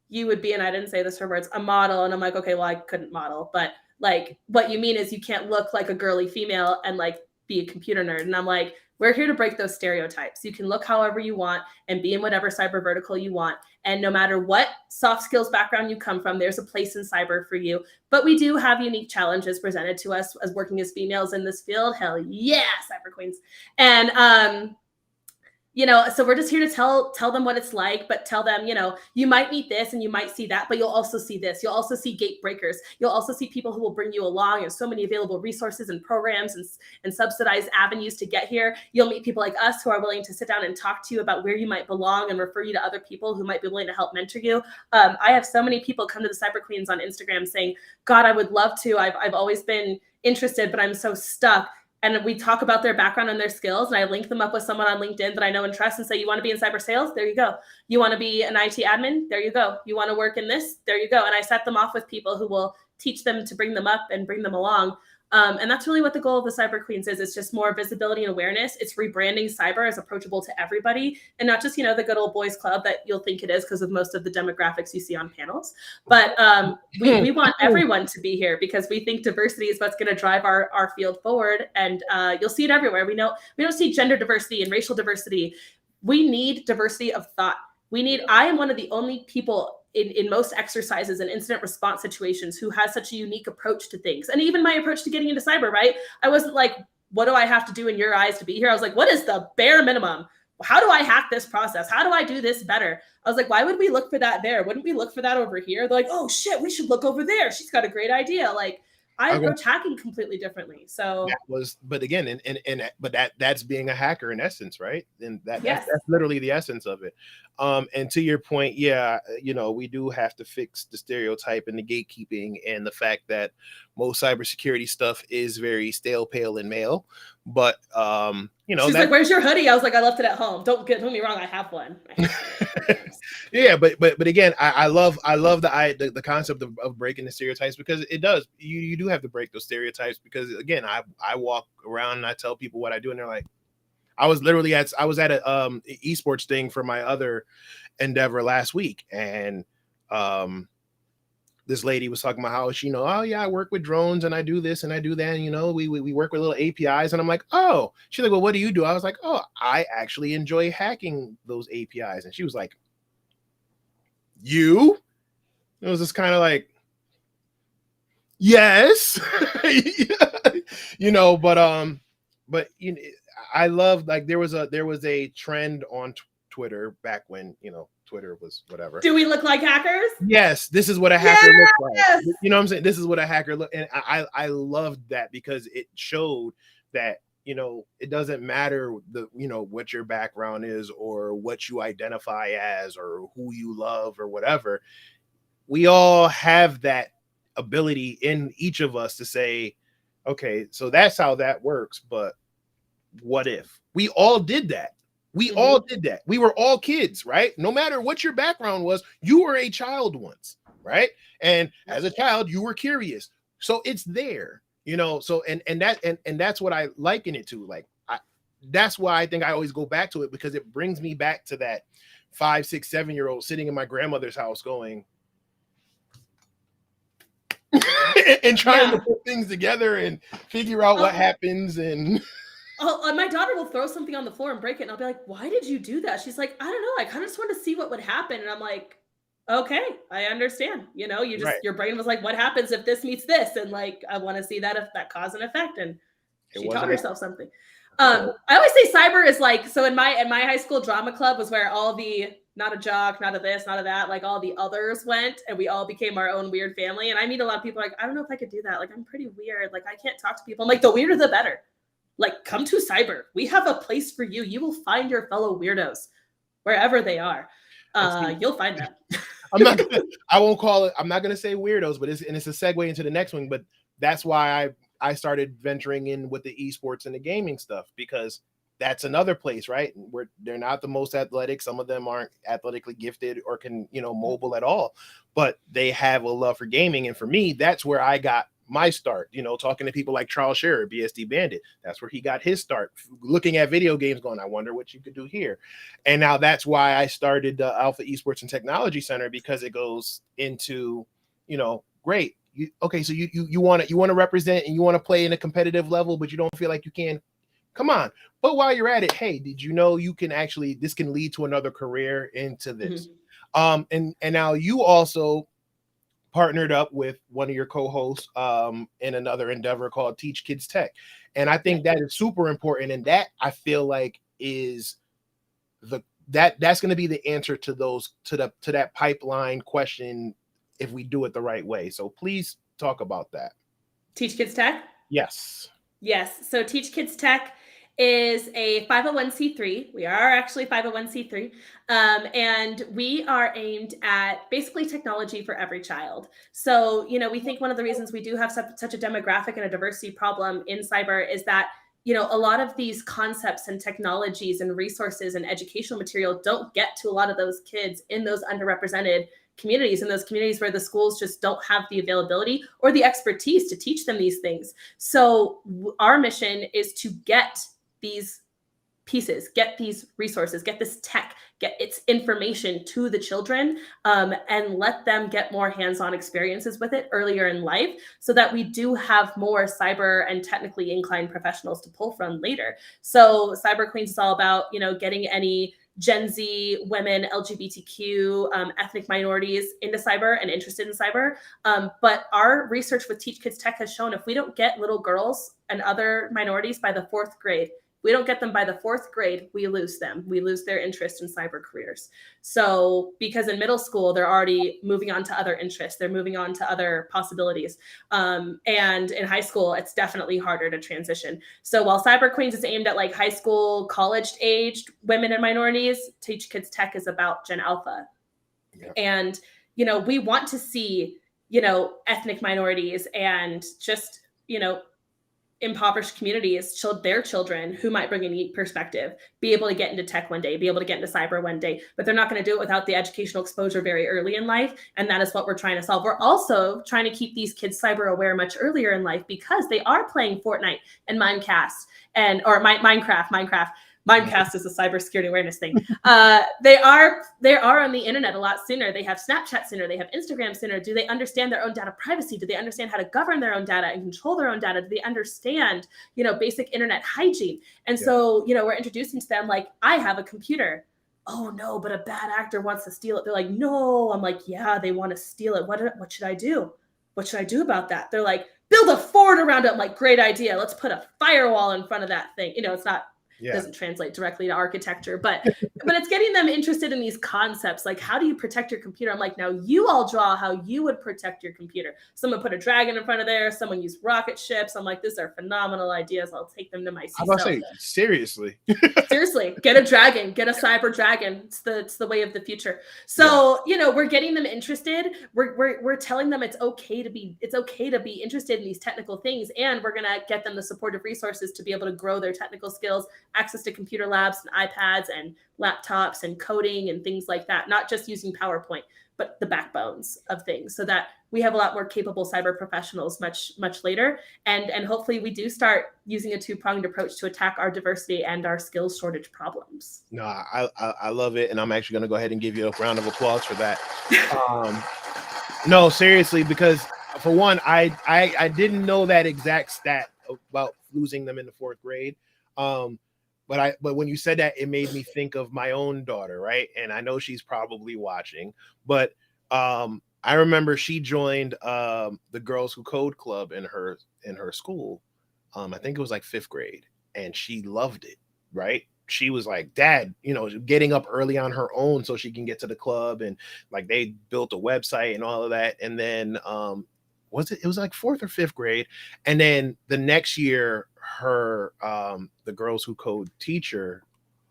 you would be, and I didn't say this her words, a model. And I'm like, okay, well, I couldn't model, but like what you mean is you can't look like a girly female and like be a computer nerd. And I'm like, we're here to break those stereotypes. You can look however you want and be in whatever cyber vertical you want. And no matter what soft skills background you come from, there's a place in cyber for you. But we do have unique challenges presented to us as working as females in this field. Hell yeah, cyber queens. And you know, so we're just here to tell them what it's like, but tell them, you know, you might meet this and you might see that, but you'll also see this. You'll also see gate breakers. You'll also see people who will bring you along. There's so many available resources and programs and subsidized avenues to get here. You'll meet people like us who are willing to sit down and talk to you about where you might belong and refer you to other people who might be willing to help mentor you. I have so many people come to the Cyber Queens on Instagram saying, God, I would love to. I've always been interested, but I'm so stuck. And we talk about their background and their skills. And I link them up with someone on LinkedIn that I know and trust and say, you want to be in cyber sales? There you go. You want to be an IT admin? There you go. You want to work in this? There you go. And I set them off with people who will teach them to bring them up and bring them along. And that's really what the goal of the Cyber Queens is. It's just more visibility and awareness. It's rebranding cyber as approachable to everybody and not just, you know, the good old boys club that you'll think it is because of most of the demographics you see on panels. But we want everyone to be here because we think diversity is what's going to drive our field forward. And you'll see it everywhere. We don't see gender diversity and racial diversity. We need diversity of thought. I am one of the only people in most exercises and incident response situations who has such a unique approach to things. And even my approach to getting into cyber, right? I wasn't like, what do I have to do in your eyes to be here? I was like, what is the bare minimum? How do I hack this process? How do I do this better? I was like, why would we look for that there? Wouldn't we look for that over here? They're like, oh shit, we should look over there. She's got a great idea. Like, I approach hacking completely differently. So but again, that's being a hacker in essence, right? And that's literally the essence of it. And to your point, yeah, you know, we do have to fix the stereotype and the gatekeeping and the fact that most cybersecurity stuff is very stale, pale, and male. But you know, she's like, "Where's your hoodie?" I was like, "I left it at home." Don't get me wrong, I have one. Yeah, but again, I love the concept of breaking the stereotypes because it does. You do have to break those stereotypes because again, I walk around and I tell people what I do and they're like, I was at a esports thing for my other endeavor last week and this lady was talking about how she, you know, oh yeah, I work with drones and I do this and I do that. And, you know, we work with little APIs and I'm like, oh, she's like, well, what do you do? I was like, oh, I actually enjoy hacking those APIs. And she was like, you? It was just kind of like, yes, you know, but you know, I love, like, there was a trend on Twitter back when, you know, Twitter was whatever. Do we look like hackers? Yes, this is what a hacker looks like. You know what I'm saying? This is what a hacker look, and I loved that because it showed that, you know, it doesn't matter you know, what your background is or what you identify as or who you love or whatever. We all have that ability in each of us to say, okay, so that's how that works, but what if? We all did that. We all did that. We were all kids, right? No matter what your background was, you were a child once, right? And as a child, you were curious. So it's there, you know. So and that's what I liken it to. Like, that's why I think I always go back to it because it brings me back to that 5, 6, 7-year-old sitting in my grandmother's house going and trying to put things together and figure out what happens and. Oh, my daughter will throw something on the floor and break it. And I'll be like, why did you do that? She's like, I don't know. I kind of just wanted to see what would happen. And I'm like, okay, I understand. You know, your brain was like, what happens if this meets this? And like, I want to see that cause and effect. And she taught herself something. I always say cyber is like, so in my high school drama club was where all the not a jock, not a this, not a that. Like all the others went and we all became our own weird family. And I meet a lot of people like, I don't know if I could do that. Like, I'm pretty weird. Like, I can't talk to people. I'm like, the weirder, the better. Like, come to cyber. We have a place for you. You will find your fellow weirdos wherever they are. You'll find them. I'm not gonna say weirdos, but it's a segue into the next one. But that's why I started venturing in with the esports and the gaming stuff, because that's another place, right? Where they're not the most athletic. Some of them aren't athletically gifted or can, mobile at all, but they have a love for gaming. And for me, that's where I got my start, talking to people like Charles Scherer, BSD Bandit. That's where he got his start, looking at video games going, I wonder what you could do here. And now that's why I started the Alpha Esports and Technology Center, because it goes into, great. So you want to represent and you want to play in a competitive level, but you don't feel like you can. Come on. But while you're at it, hey, did you know this can lead to another career into this? And now you also partnered up with one of your co-hosts in another endeavor called Teach Kids Tech. And I think that is super important. And that I feel like is that's going to be the answer to that pipeline question if we do it the right way. So please talk about that. Teach Kids Tech? Yes. So Teach Kids Tech is a 501c3. We are actually 501c3. And we are aimed at basically technology for every child. So, we think one of the reasons we do have such a demographic and a diversity problem in cyber is that, a lot of these concepts and technologies and resources and educational material don't get to a lot of those kids in those underrepresented communities, in those communities where the schools just don't have the availability or the expertise to teach them these things. So our mission is to get these pieces, get these resources, get this tech, get its information to the children, and let them get more hands-on experiences with it earlier in life, so that we do have more cyber and technically inclined professionals to pull from later. So Cyber Queens is all about, getting any Gen Z, women, LGBTQ, ethnic minorities into cyber and interested in cyber. But our research with Teach Kids Tech has shown if we don't get little girls and other minorities by the 4th grade, we don't get them by the 4th grade, we lose them. We lose their interest in cyber careers. So because in middle school, they're already moving on to other interests. They're moving on to other possibilities. And in high school, it's definitely harder to transition. So while Cyber Queens is aimed at like high school, college-aged women and minorities, Teach Kids Tech is about Gen Alpha. Yeah. And, we want to see, ethnic minorities and just, impoverished communities, their children who might bring a unique perspective, be able to get into tech one day, be able to get into cyber one day, but they're not going to do it without the educational exposure very early in life. And that is what we're trying to solve. We're also trying to keep these kids cyber aware much earlier in life, because they are playing Fortnite and Minecraft or Minecraft. Minecraft is a cybersecurity awareness thing. They are on the internet a lot sooner. They have Snapchat sooner. They have Instagram sooner. Do they understand their own data privacy? Do they understand how to govern their own data and control their own data? Do they understand, basic internet hygiene? And so, we're introducing to them like, I have a computer. Oh no, but a bad actor wants to steal it. They're like, no. I'm like, yeah, they want to steal it. What should I do? What should I do about that? They're like, build a fort around it. I'm like, great idea. Let's put a firewall in front of that thing. It's not. Yeah. Doesn't translate directly to architecture, but it's getting them interested in these concepts. Like, how do you protect your computer? I'm like, now you all draw how you would protect your computer. Someone put a dragon in front of there. Someone used rocket ships. I'm like, these are phenomenal ideas. I'll take them to my CISO. I'm about to say, seriously. Seriously, get a dragon, get a cyber dragon. It's the way of the future. So, we're getting them interested. We're telling them it's okay to be interested in these technical things. And we're going to get them the supportive resources to be able to grow their technical skills, access to computer labs and iPads and laptops and coding and things like that, not just using PowerPoint, but the backbones of things, so that we have a lot more capable cyber professionals much, much later. And hopefully we do start using a two-pronged approach to attack our diversity and our skills shortage problems. No, I love it. And I'm actually going to go ahead and give you a round of applause for that. No, seriously, because for one, I didn't know that exact stat about losing them in the 4th grade. But when you said that, it made me think of my own daughter, right? And I know she's probably watching, but I remember she joined the Girls Who Code Club in her school. I think it was like 5th grade, and she loved it, right? she was like, Dad, getting up early on her own so she can get to the club. And like they built a website and all of that. And then it was like 4th or 5th grade. And then the next year, her the girls who code teacher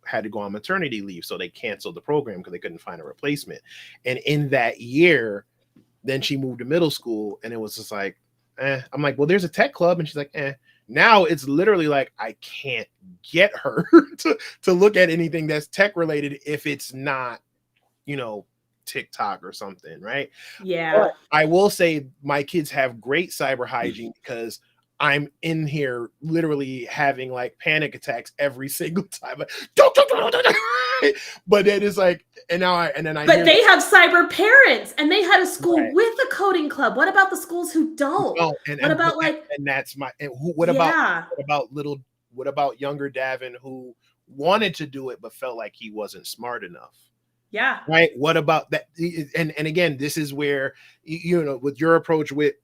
had to go on maternity leave. So they canceled the program because they couldn't find a replacement. And in that year, then she moved to middle school, and it was just like, I'm like, well, there's a tech club. And she's like, Now it's literally like, I can't get her to look at anything that's tech related if it's not, TikTok or something, right? Yeah. But I will say my kids have great cyber hygiene because I'm in here literally having like panic attacks every single time. Don't. But then it's like, and then I. But they have cyber parents, and they had a school with a coding club. What about the schools who don't? What about younger Davin who wanted to do it but felt like he wasn't smart enough? Yeah. Right. What about that? And again, this is where with your approach with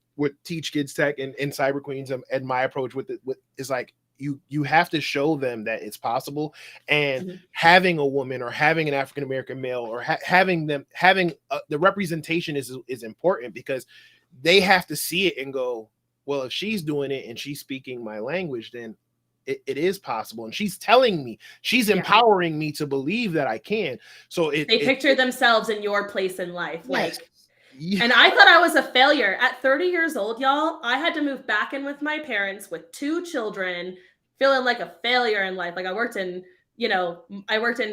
Teach Kids Tech and Cyber Queens and my approach with is like you have to show them that it's possible, and having a woman or having an African American male or having the representation is important, because they have to see it and go, well, if she's doing it and she's speaking my language, then it is possible. And she's telling me, she's empowering me to believe that I can. So they picture themselves in your place in life. Yes. And I thought I was a failure at 30 years old, y'all. I had to move back in with my parents with 2 children, feeling like a failure in life. Like I worked in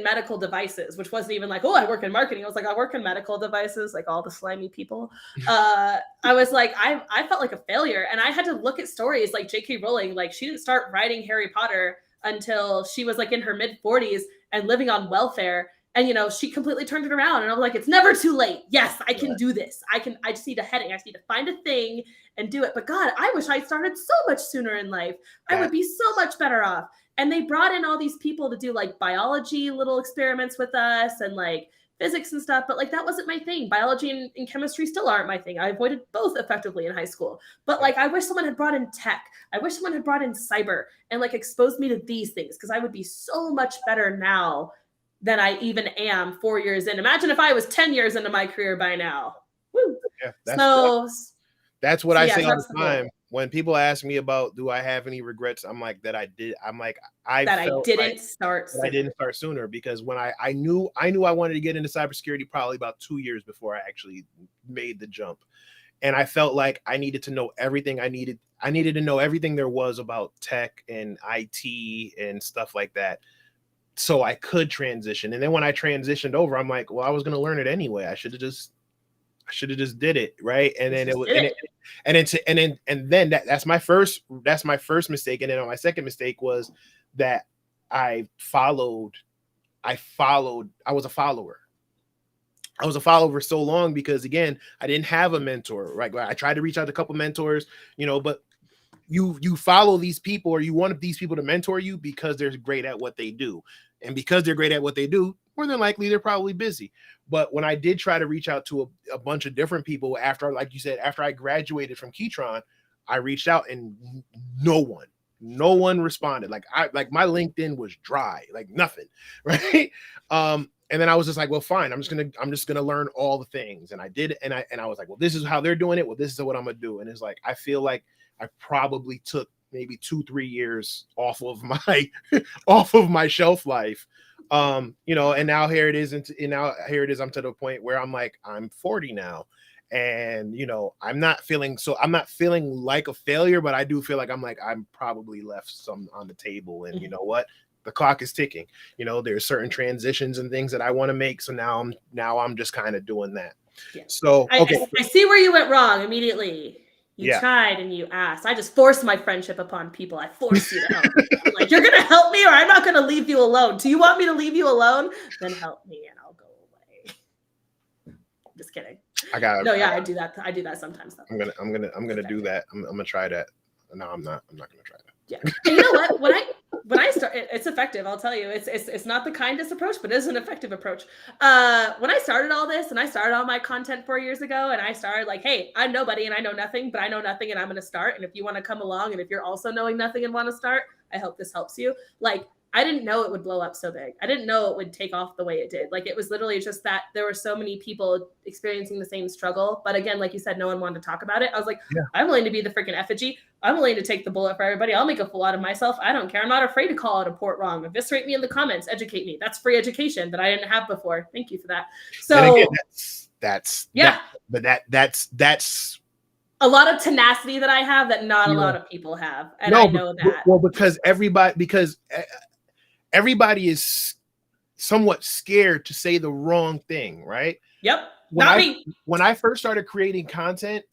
medical devices, which wasn't even like, oh, I work in marketing. I was like, I work in medical devices, like all the slimy people. I was like, I felt like a failure. And I had to look at stories like J.K. Rowling. Like she didn't start writing Harry Potter until she was like in her mid 40s and living on welfare. And, she completely turned it around. And I was like, it's never too late. Yes, I can do this. I just need a heading. I just need to find a thing and do it. But God, I wish I started so much sooner in life. I would be so much better off. And they brought in all these people to do like biology, little experiments with us and like physics and stuff. But like, that wasn't my thing. Biology and chemistry still aren't my thing. I avoided both effectively in high school. But like, I wish someone had brought in tech. I wish someone had brought in cyber and like exposed me to these things, because I would be so much better now than I even am 4 years in. Imagine if I was 10 years into my career by now. Woo. Yeah, that's what I say all the time. When people ask me about, do I have any regrets? I'm like, I didn't start sooner, because when I knew I wanted to get into cybersecurity probably about 2 years before I actually made the jump. And I felt like I needed to know everything I needed to know everything there was about tech and IT and stuff like that, so I could transition. And then when I transitioned over, I'm like, well, I was going to learn it anyway. I should have just did it. Right. And then that's my first mistake. And then my second mistake was that I was a follower. I was a follower for so long because, again, I didn't have a mentor, right? I tried to reach out to a couple mentors, but you follow these people, or you want these people to mentor you because they're great at what they do. And because they're great at what they do, more than likely, they're probably busy. But when I did try to reach out to a bunch of different people after, like you said, after I graduated from Keytron, I reached out and no one responded. Like my LinkedIn was dry, like nothing. Right. And then I was just like, well, fine. I'm just gonna learn all the things. And I did. And I was like, well, this is how they're doing it. Well, this is what I'm gonna do. And it's like, I feel like I probably took maybe 2-3 years off of my shelf life. And now here it is. I'm to the point where I'm like, I'm 40 now. And, I'm not feeling like a failure, but I do feel like I'm probably left some on the table. And you know what? The clock is ticking. There's certain transitions and things that I want to make. So now I'm just kind of doing that. Yeah. So, okay. I see where you went wrong immediately. You tried and you asked. I just forced my friendship upon people. I forced you to help me. I'm like, you're going to help me or I'm not going to leave you alone. Do you want me to leave you alone? Then help me and I'll go away. Just kidding. I do that. I do that sometimes. Though. I'm gonna do that. I'm gonna try that. No, I'm not gonna try that. Yeah. And you know what? When I start, it's effective. I'll tell you, it's not the kindest approach, but it is an effective approach. When I started all this and I started all my content 4 years ago, and I started like, hey, I'm nobody and I know nothing, but I know nothing and I'm going to start. And if you want to come along, and if you're also knowing nothing and want to start, I hope this helps you. Like, I didn't know it would blow up so big. I didn't know it would take off the way it did. Like, it was literally just that there were so many people experiencing the same struggle. But again, like you said, no one wanted to talk about it. I was like, I'm willing to be the freaking effigy. I'm willing to take the bullet for everybody. I'll make a fool out of myself. I don't care. I'm not afraid to call out a port wrong. Eviscerate me in the comments. Educate me. That's free education that I didn't have before. Thank you for that. So and again, that's a lot of tenacity that I have that not a lot of people have. And I know that. Well, because everybody is somewhat scared to say the wrong thing, right? Yep. When I first started creating content,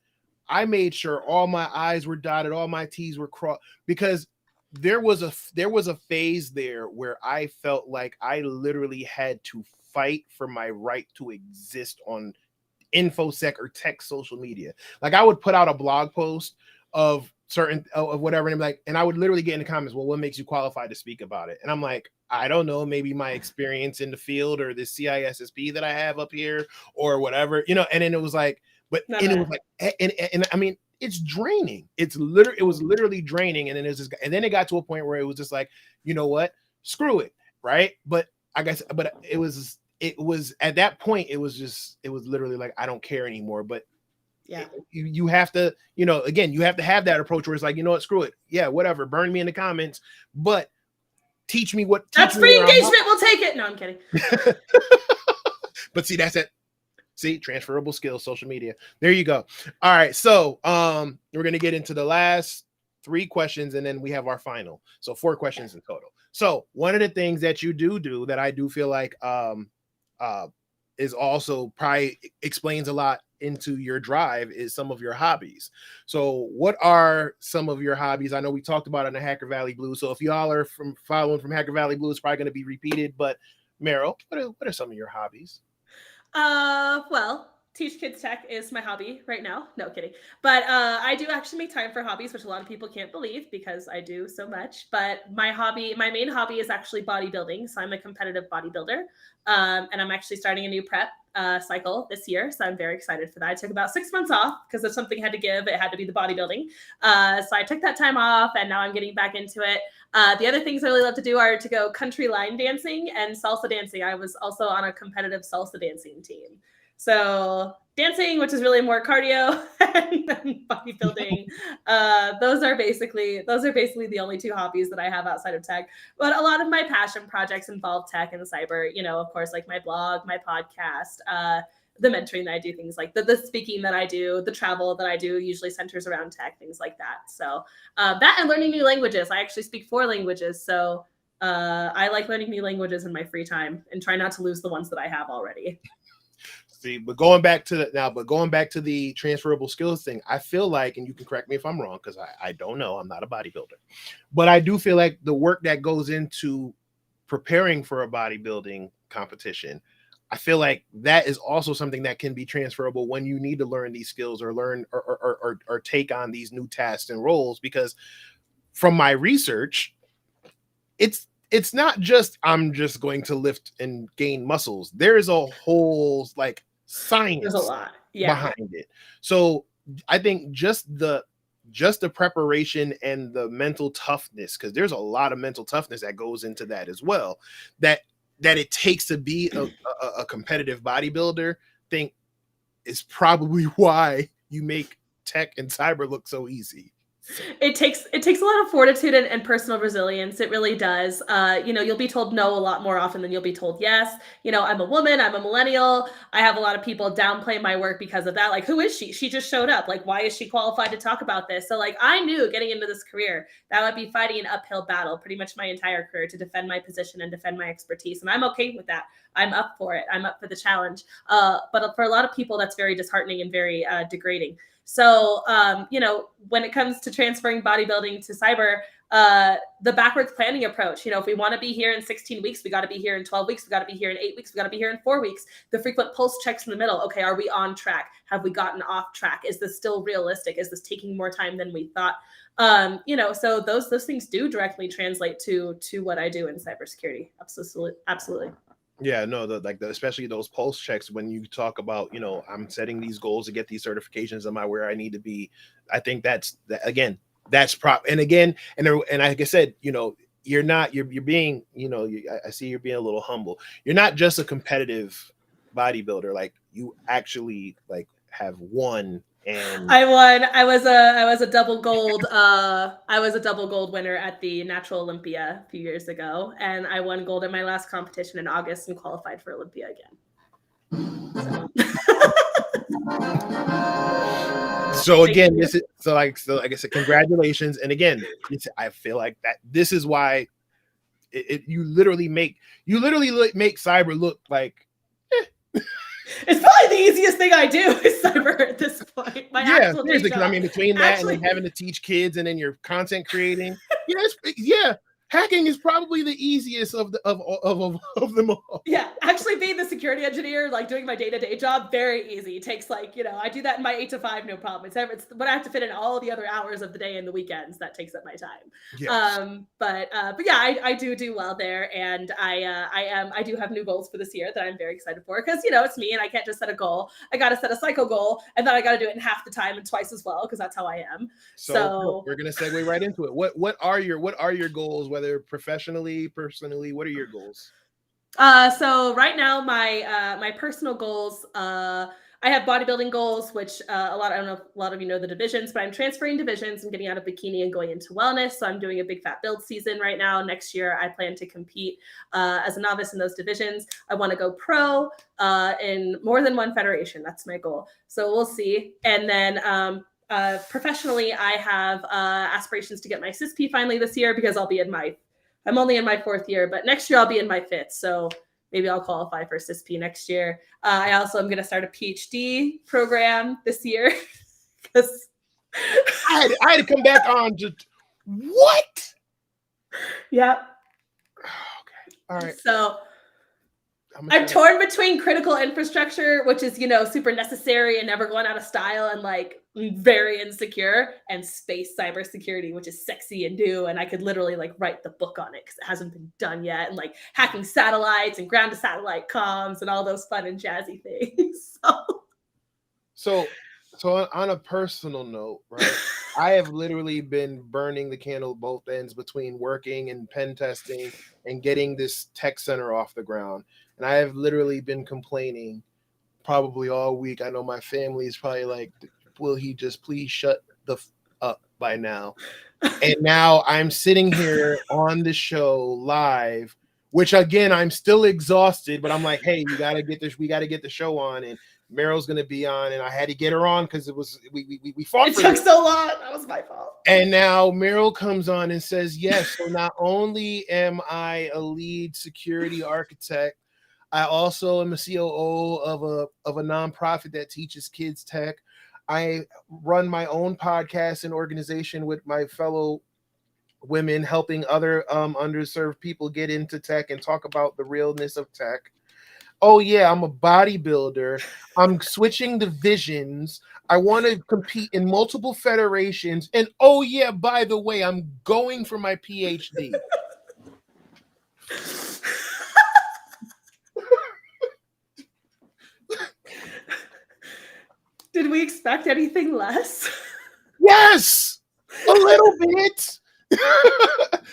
I made sure all my I's were dotted, all my T's were crossed, because there was a phase there where I felt like I literally had to fight for my right to exist on InfoSec or tech social media. Like, I would put out a blog post of whatever, and I would literally get in the comments, well, what makes you qualified to speak about it? And I'm like, I don't know, maybe my experience in the field or the CISSP that I have up here or whatever, and then it was like, it was like, and I mean, it's draining. It was literally draining. And then it got to a point where it was just like, you know what, screw it. Right. But I guess, it was at that point, it was literally like, I don't care anymore. But you have to, again, you have to have that approach where it's like, you know what, screw it. Yeah, whatever. Burn me in the comments, but teach me what. That's free engagement. We'll take it. No, I'm kidding. But see, that's it. See, transferable skills, social media. There you go. All right. So we're going to get into the last 3 questions, and then we have our final. So 4 questions in total. So one of the things that you do that I do feel like is also probably explains a lot into your drive is some of your hobbies. So what are some of your hobbies? I know we talked about it in the Hacker Valley Blues. So if y'all are following from Hacker Valley Blues, it's probably going to be repeated. But Maril, what are some of your hobbies? Well, teach kids tech is my hobby right now. No kidding. But I do actually make time for hobbies, which a lot of people can't believe because I do so much. But my main hobby is actually bodybuilding. So I'm a competitive bodybuilder. And I'm actually starting a new prep cycle this year. So I'm very excited for that. I took about 6 months off because if something had to give, it had to be the bodybuilding. So I took that time off and now I'm getting back into it. The other things I really love to do are to go country line dancing and salsa dancing. I was also on a competitive salsa dancing team. So dancing, which is really more cardio, and then bodybuilding. Those are basically the only 2 hobbies that I have outside of tech. But a lot of my passion projects involve tech and cyber, of course, like my blog, my podcast, the mentoring that I do, things like the speaking that I do, the travel that I do usually centers around tech, things like that. So that and learning new languages. I actually speak 4 languages. So I like learning new languages in my free time and try not to lose the ones that I have already. See, but going back to the transferable skills thing, I feel like, and you can correct me if I'm wrong, because I don't know, I'm not a bodybuilder, but I do feel like the work that goes into preparing for a bodybuilding competition, I feel like that is also something that can be transferable when you need to learn these skills or learn or take on these new tasks and roles, because from my research, it's not just I'm just going to lift and gain muscles. There is a whole science There's a lot behind it. So I think just the preparation and the mental toughness, because there's a lot of mental toughness that goes into that as well, that it takes to be a competitive bodybuilder, think is probably why you make tech and cyber look so easy. It takes a lot of fortitude and personal resilience. It really does. You'll be told no a lot more often than you'll be told yes. I'm a woman, I'm a millennial. I have a lot of people downplay my work because of that. Like, who is she? She just showed up. Like, why is she qualified to talk about this? So I knew getting into this career that I would be fighting an uphill battle pretty much my entire career to defend my position and defend my expertise. And I'm okay with that. I'm up for it. I'm up for the challenge. But for a lot of people, that's very disheartening and very degrading. So, when it comes to transferring bodybuilding to cyber, the backwards planning approach, if we want to be here in 16 weeks, we got to be here in 12 weeks, we got to be here in 8 weeks, we got to be here in 4 weeks. The frequent pulse checks in the middle. Okay, are we on track? Have we gotten off track? Is this still realistic? Is this taking more time than we thought? So those things do directly translate to what I do in cybersecurity. Absolutely. Yeah, no, especially those pulse checks when you talk about, I'm setting these goals to get these certifications. Am I where I need to be? I think that's like I said, you're being, I see you're being a little humble. You're not just a competitive bodybuilder. Like, you actually like have won. And I won. I was a double gold. I was a double gold winner at the Natural Olympia a few years ago, and I won gold in my last competition in August and qualified for Olympia again. So again, this is like I said, congratulations. And again, I feel like that this is why you literally make cyber look like it's probably the easiest thing I do is cyber at this point. My actual seriously, day job. I mean, between that and then having to teach kids and then your content creating, hacking is probably the easiest of them all. Yeah, actually being the security engineer, like doing my day-to-day job, very easy. It takes like, I do that in my 8 to 5, no problem. It's when I have to fit in all the other hours of the day and the weekends that takes up my time. Yes. But yeah, I do well there, and I do have new goals for this year that I'm very excited for, because it's me and I can't just set a goal. I got to set a cycle goal, and then I got to do it in half the time and twice as well, because that's how I am. So we're gonna segue right into it. What are your goals? Whether professionally, personally, what are your goals? So right now, my personal goals, I have bodybuilding goals, which I don't know if a lot of you know the divisions, but I'm transferring divisions and getting out of bikini and going into wellness. So I'm doing a big fat build season right now. Next year, I plan to compete as a novice in those divisions. I want to go pro in more than one federation. That's my goal. So we'll see. And then professionally, I have aspirations to get my CISP finally this year, because I'm only in my 4th year, but next year I'll be in my 5th. So maybe I'll qualify for CISP next year. I also am going to start a PhD program this year, because I had to come back on just what? Yeah. Okay. All right. So I'm torn between critical infrastructure, which is, super necessary and never going out of style and like very insecure, and space cybersecurity, which is sexy and new. And I could literally like write the book on it because it hasn't been done yet. And like hacking satellites and ground to satellite comms and all those fun and jazzy things. So on a personal note, right? I have literally been burning the candle at both ends between working and pen testing and getting this tech center off the ground. And I have literally been complaining probably all week. I know my family is probably like, will he just please shut the up by now? And now I'm sitting here on the show live, which again, I'm still exhausted, but I'm like, hey, we got to get the show on, and Maril's going to be on, and I had to get her on because we fought. It took so long. That was my fault. And now Maril comes on and says, yes, so not only am I a lead security architect, I also am a COO of a nonprofit that teaches kids tech. I run my own podcast and organization with my fellow women, helping other underserved people get into tech and talk about the realness of tech. Oh yeah, I'm a bodybuilder. I'm switching divisions. I want to compete in multiple federations. And oh yeah, by the way, I'm going for my PhD. Did we expect anything less? Yes, a little bit.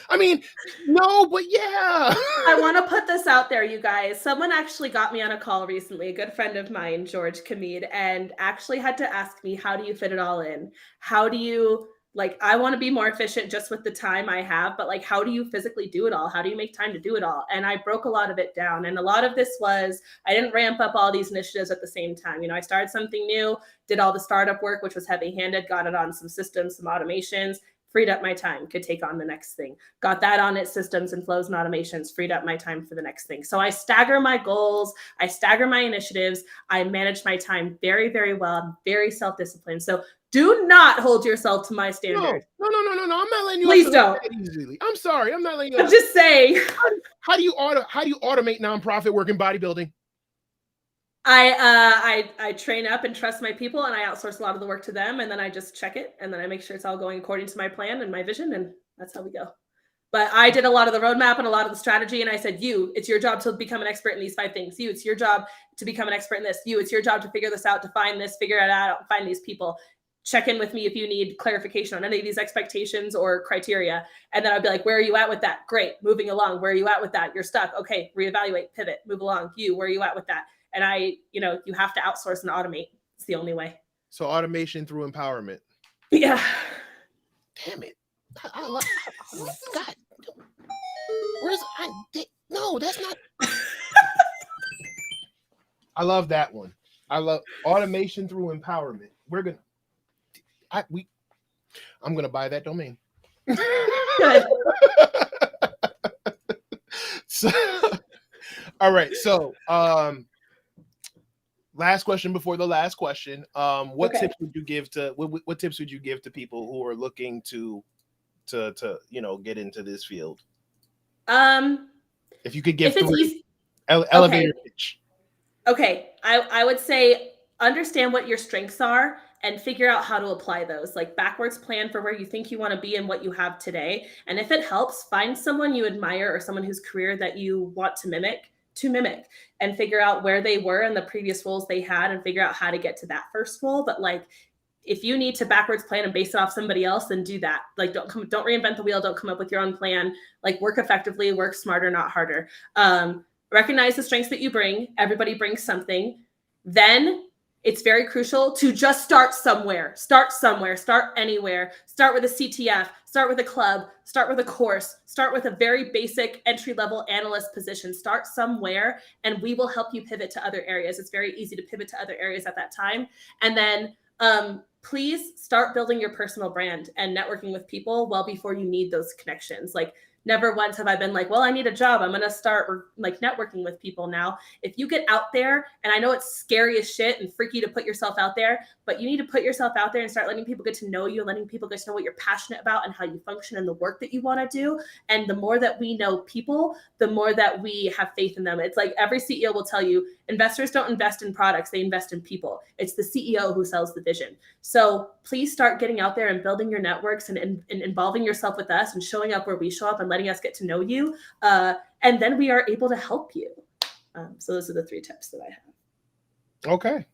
I mean, no, but yeah. I want to put this out there, you guys. Someone actually got me on a call recently, a good friend of mine, George Kamid, and actually had to ask me, how do you fit it all in? How do you, like, I want to be more efficient just with the time I have, but like, how do you physically do it all? How do you make time to do it all? And I broke a lot of it down. And a lot of this was, I didn't ramp up all these initiatives at the same time. I started something new, did all the startup work, which was heavy-handed, got it on some systems, some automations, freed up my time, could take on the next thing. Got that on its systems and flows and automations, freed up my time for the next thing. So I stagger my goals, I stagger my initiatives, I manage my time very, very well. I'm very self-disciplined. So do not hold yourself to my standard. No. I'm not letting you. Please don't. Easily. I'm sorry. I'm not letting you. I'm just saying. How do you automate nonprofit work in bodybuilding? I train up and trust my people, and I outsource a lot of the work to them, and then I just check it, and then I make sure it's all going according to my plan and my vision, and that's how we go. But I did a lot of the roadmap and a lot of the strategy, and I said, it's your job to become an expert in these 5 things. It's your job to become an expert in this. It's your job to figure this out, to find this, figure it out, find these people. check in with me if you need clarification on any of these expectations or criteria. And then I'd be like, where are you at with that? Great. Moving along. Where are you at with that? You're stuck. Okay. Reevaluate, pivot, move along. Where are you at with that? And you have to outsource and automate. It's the only way. So automation through empowerment. Yeah. Damn it. I love God. No, that's not. I love that one. I love automation through empowerment. I'm gonna buy that domain. Good. So, all right. So, last question before the last question. What tips would you give to what tips would you give to people who are looking to get into this field? If you could give elevator pitch. Okay, I would say understand what your strengths are and figure out how to apply those. Like backwards plan for where you think you want to be and what you have today. And if it helps, find someone you admire or someone whose career that you want to mimic and figure out where they were in the previous roles they had and figure out how to get to that first role. But like, if you need to backwards plan and base it off somebody else, then do that. Like, don't reinvent the wheel. Don't come up with your own plan. Like, work effectively, work smarter, not harder. Recognize the strengths that you bring. Everybody brings something. Then it's very crucial to just start somewhere. Start anywhere. Start with a CTF, start with a club, start with a course, start with a very basic entry-level analyst position. Start somewhere and we will help you pivot to other areas. It's very easy to pivot to other areas at that time. And then please start building your personal brand and networking with people well before you need those connections. Like, never once have I been like, well, I need a job. I'm going to start like networking with people now. If you get out there, and I know it's scary as shit and freaky to put yourself out there, but you need to put yourself out there and start letting people get to know you, letting people get to know what you're passionate about and how you function and the work that you want to do. And the more that we know people, the more that we have faith in them. It's like every CEO will tell you, investors don't invest in products, they invest in people. It's the CEO who sells the vision. So please start getting out there and building your networks and involving yourself with us and showing up where we show up and letting us get to know you. And then we are able to help you. So those are the 3 tips that I have. Okay.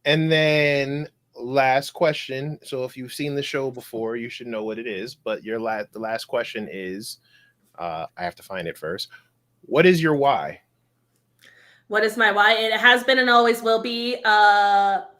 And then last question. So if you've seen the show before, you should know what it is. But the last question is, I have to find it first. What is your why? What is my why? It has been and always will be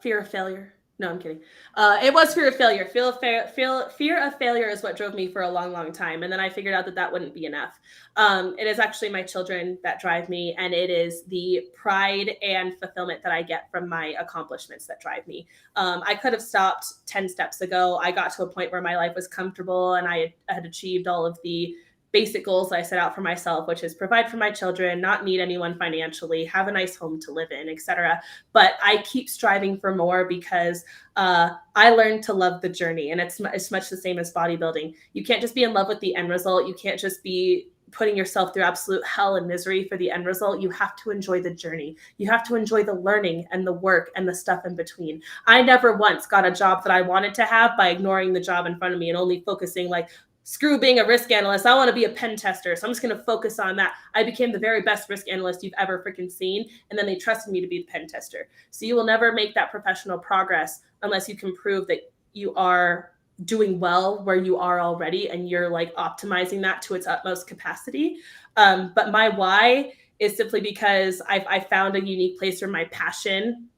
fear of failure. No, I'm kidding. It was fear of failure. Fear of failure is what drove me for a long, long time. And then I figured out that wouldn't be enough. It is actually my children that drive me. And it is the pride and fulfillment that I get from my accomplishments that drive me. I could have stopped 10 steps ago. I got to a point where my life was comfortable and I had achieved all of the basic goals I set out for myself, which is provide for my children, not need anyone financially, have a nice home to live in, etc. But I keep striving for more because I learned to love the journey. And it's much the same as bodybuilding. You can't just be in love with the end result. You can't just be putting yourself through absolute hell and misery for the end result. You have to enjoy the journey. You have to enjoy the learning and the work and the stuff in between. I never once got a job that I wanted to have by ignoring the job in front of me and only focusing like, screw being a risk analyst. I want to be a pen tester. So I'm just going to focus on that. I became the very best risk analyst you've ever freaking seen. And then they trusted me to be the pen tester. So you will never make that professional progress unless you can prove that you are doing well where you are already and you're like optimizing that to its utmost capacity. But my why is simply because I found a unique place where my passion,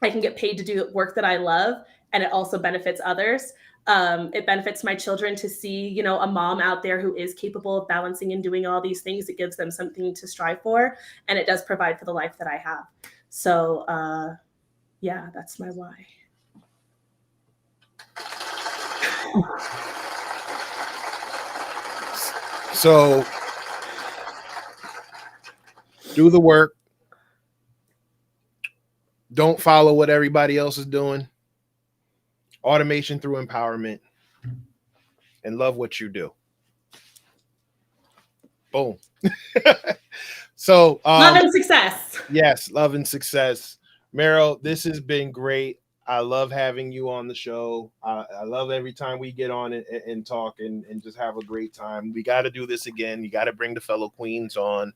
I can get paid to do work that I love, and it also benefits others. It benefits my children to see, a mom out there who is capable of balancing and doing all these things. It gives them something to strive for, and it does provide for the life that I have. So, yeah, that's my why. So, do the work. Don't follow what everybody else is doing. Automation through empowerment, and love what you do. Boom. So love and success. Yes, love and success. Maril, this has been great. I love having you on the show. I love every time we get on and talk and just have a great time. We got to do this again. You got to bring the fellow queens on,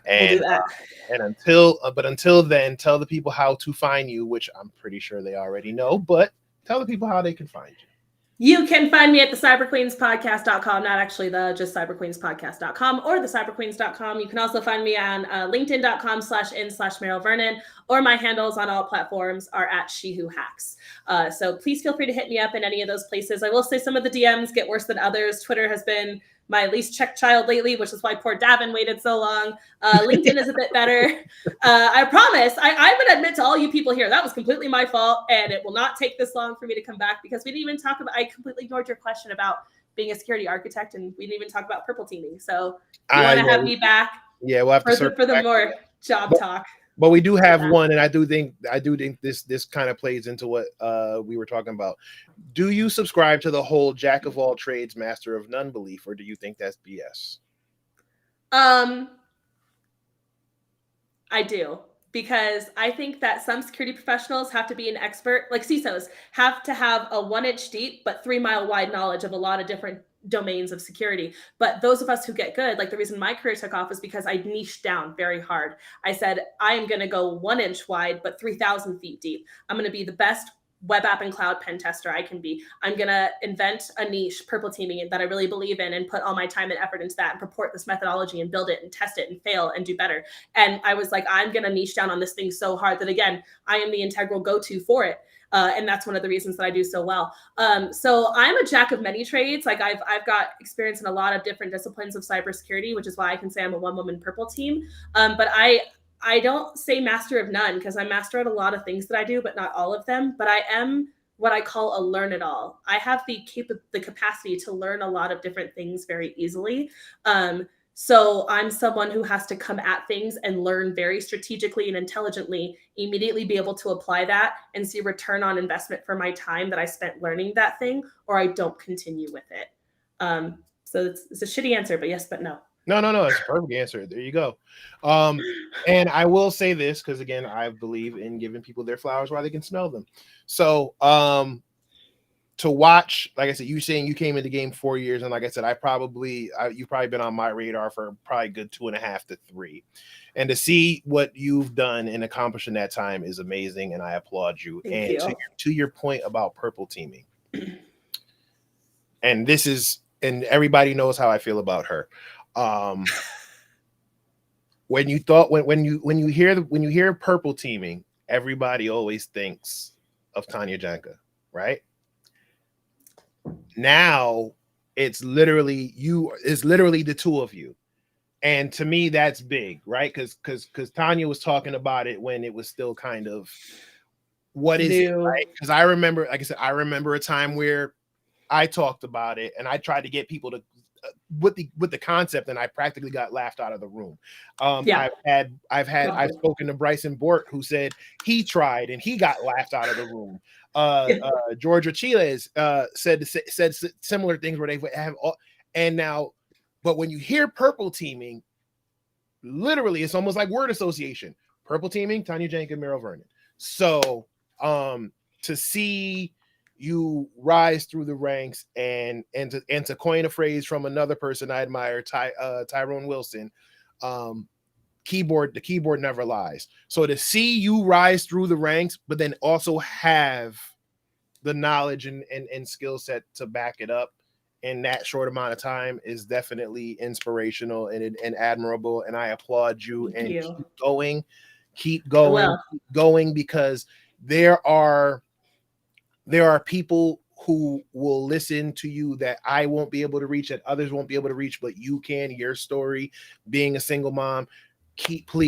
and we'll do that. Until then, tell the people how to find you, which I'm pretty sure they already know, but tell the people how they can find you. You can find me at the cyberqueenspodcast.com, not actually just cyberqueenspodcast.com or the cyberqueens.com. You can also find me on linkedin.com/in/Maril Vernon, or my handles on all platforms are at SheWhoHacks. So please feel free to hit me up in any of those places. I will say some of the DMs get worse than others. Twitter has been my least checked child lately, which is why poor Davin waited so long. LinkedIn is a bit better. I promise. I'm going to admit to all you people here, that was completely my fault, and it will not take this long for me to come back, because we didn't even talk about, I completely ignored your question about being a security architect, and we didn't even talk about purple teaming. So you want to have me back? Yeah, we'll have to for the more job talk. But we do have one, and I do think this kind of plays into what we were talking about. Do you subscribe to the whole jack of all trades, master of none belief, or do you think that's BS? I do, because I think that some security professionals have to be an expert, like CISOs have to have a 1 inch deep but 3 mile wide knowledge of a lot of different domains of security. But those of us who get good, like the reason my career took off is because I niched down very hard. I said, I am going to go 1 inch wide, but 3,000 feet deep. I'm going to be the best web app and cloud pen tester I can be. I'm going to invent a niche, purple teaming, that I really believe in, and put all my time and effort into that and purport this methodology and build it and test it and fail and do better. And I was like, I'm going to niche down on this thing so hard that, again, I am the integral go-to for it. And that's one of the reasons that I do so well. So I'm a jack of many trades. Like I've got experience in a lot of different disciplines of cybersecurity, which is why I can say I'm a one-woman purple team. But I don't say master of none, because I'm master at a lot of things that I do, but not all of them. But I am what I call a learn it all. I have the capacity to learn a lot of different things very easily. So I'm someone who has to come at things and learn very strategically and intelligently, immediately be able to apply that and see return on investment for my time that I spent learning that thing, or I don't continue with it. So it's a shitty answer, but yes, but no. No, it's a perfect answer. There you go. And I will say this, because again, I believe in giving people their flowers while they can smell them. So to watch, like I said, you saying you came into the game 4 years, and like I said, you've probably been on my radar for probably a good 2.5 to 3. And to see what you've done and accomplished in that time is amazing, and I applaud you. Thank you. To your point about purple teaming, and everybody knows how I feel about her. When you hear purple teaming, everybody always thinks of Tanya Janka, right? Now it's literally the two of you, and to me that's big, right? Because Tanya was talking about it when it was still kind of what is it, right? Because I remember, like I said, I remember a time where I talked about it and I tried to get people to with the concept, and I practically got laughed out of the room. I've spoken to Bryson Bort, who said he tried and he got laughed out of the room. Georgia Chiles said similar things where they have all, and now, but when you hear purple teaming, literally it's almost like word association. Purple teaming, Tanya Janka, Maril Vernon. So to see you rise through the ranks and to coin a phrase from another person I admire, Tyrone Wilson, the keyboard never lies. So to see you rise through the ranks, but then also have the knowledge and skill set to back it up in that short amount of time is definitely inspirational and admirable. And I applaud you. Thank you. Keep going, because there are people who will listen to you that I won't be able to reach, that others won't be able to reach, but you can. Your story, being a single mom, keep at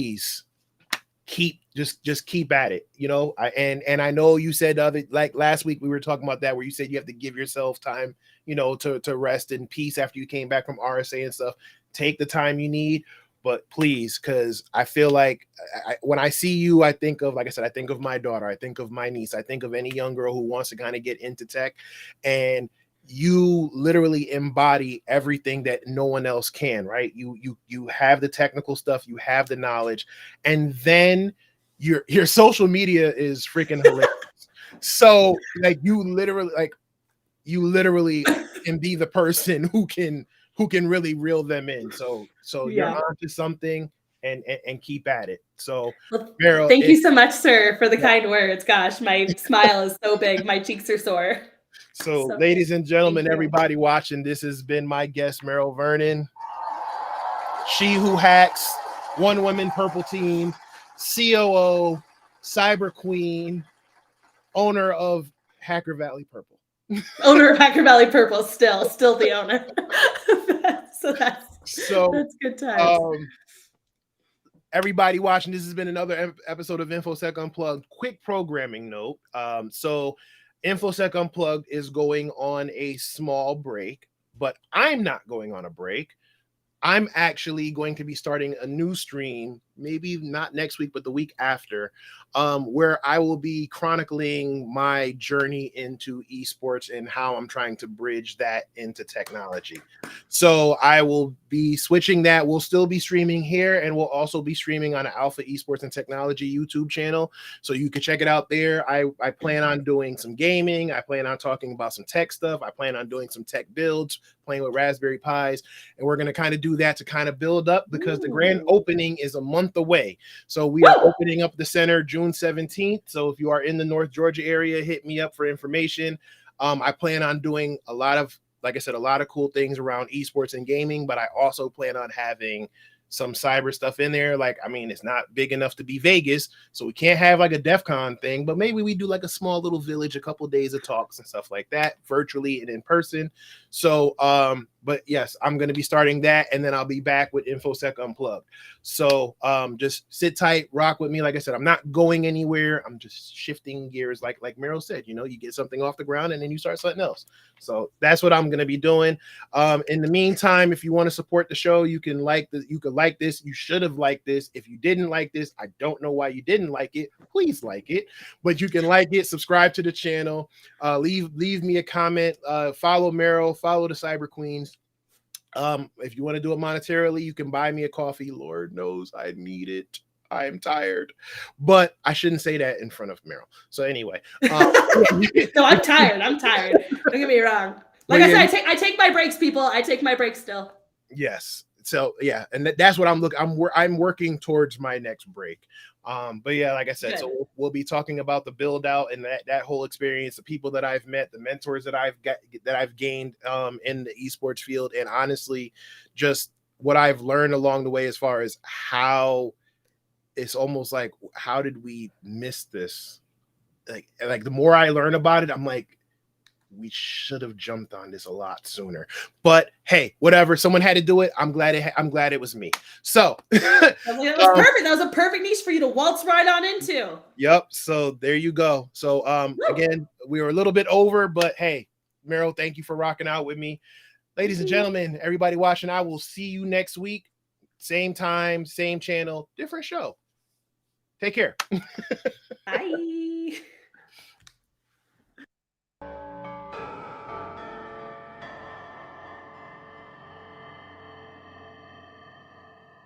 it, you know. I know you said like last week we were talking about that, where you said you have to give yourself time, you know, to rest in peace after you came back from RSA and stuff. Take the time you need, but please, because I feel like when I see you, I think of, like I said, I think of my daughter, I think of my niece, I think of any young girl who wants to kind of get into tech, and you literally embody everything that no one else can, right? You have the technical stuff, you have the knowledge, and then your social media is freaking hilarious. So like you literally can be the person who can really reel them in. So Yeah. You're onto something, and keep at it. So, Well, Maril, thank you so much, sir, for the kind words. Gosh, my smile is so big. My cheeks are sore. So, ladies and gentlemen, thank you. everybody watching, this has been my guest, Maril Vernon. She who hacks, One Woman Purple Team, COO, Cyber Queen, owner of Hacker Valley Purple. Owner of Hacker Valley Purple, still the owner. so that's good times. Everybody watching, this has been another episode of InfoSec Unplugged. Quick programming note. So InfoSec Unplugged is going on a small break, but I'm not going on a break. I'm actually going to be starting a new stream, maybe not next week, but the week after, where I will be chronicling my journey into esports and how I'm trying to bridge that into technology. So I will be switching that. We'll still be streaming here, and we'll also be streaming on an Alpha Esports and Technology YouTube channel. So you can check it out there. I plan on doing some gaming. I plan on talking about some tech stuff. I plan on doing some tech builds, playing with Raspberry Pis, and we're going to kind of do that to kind of build up, because the grand opening is a month away. So we are opening up the center June 17th. So if you are in the North Georgia area, hit me up for information. I plan on doing a lot of, like I said, a lot of cool things around esports and gaming, but I also plan on having some cyber stuff in there. Like, I mean, it's not big enough to be Vegas, so we can't have like a DEF CON thing, but maybe we do like a small little village, a couple days of talks and stuff like that, virtually and in person. So, but yes, I'm going to be starting that, and then I'll be back with InfoSec Unplugged. So just sit tight, rock with me. Like I said, I'm not going anywhere. I'm just shifting gears. Like Maril said, you know, you get something off the ground and then you start something else. So that's what I'm going to be doing. In the meantime, if you want to support the show, you can like this. You could like this. You should have liked this. If you didn't like this, I don't know why you didn't like it. Please like it. But you can like it, subscribe to the channel, leave me a comment, follow Maril, follow the Cyber Queens. If you want to do it monetarily, you can buy me a coffee. Lord knows I need it. I am tired, but I shouldn't say that in front of Maril. So anyway, no, I'm tired. Don't get me wrong. Like I said, I take my breaks, people. I take my breaks still. Yes. So yeah, and that's what I'm looking. I'm working towards my next break. But yeah, like I said, so we'll be talking about the build out and that whole experience, the people that I've met, the mentors that I've gained in the esports field, and honestly, just what I've learned along the way as far as how it's almost like, how did we miss this? Like the more I learn about it, I'm like, we should have jumped on this a lot sooner. But hey, whatever. Someone had to do it. I'm glad it was me. So that was perfect. That was a perfect niche for you to waltz right on into. Yep. So there you go. So again, we were a little bit over, but hey, Maril, thank you for rocking out with me. Ladies and gentlemen, everybody watching, I will see you next week. Same time, same channel, different show. Take care. Bye.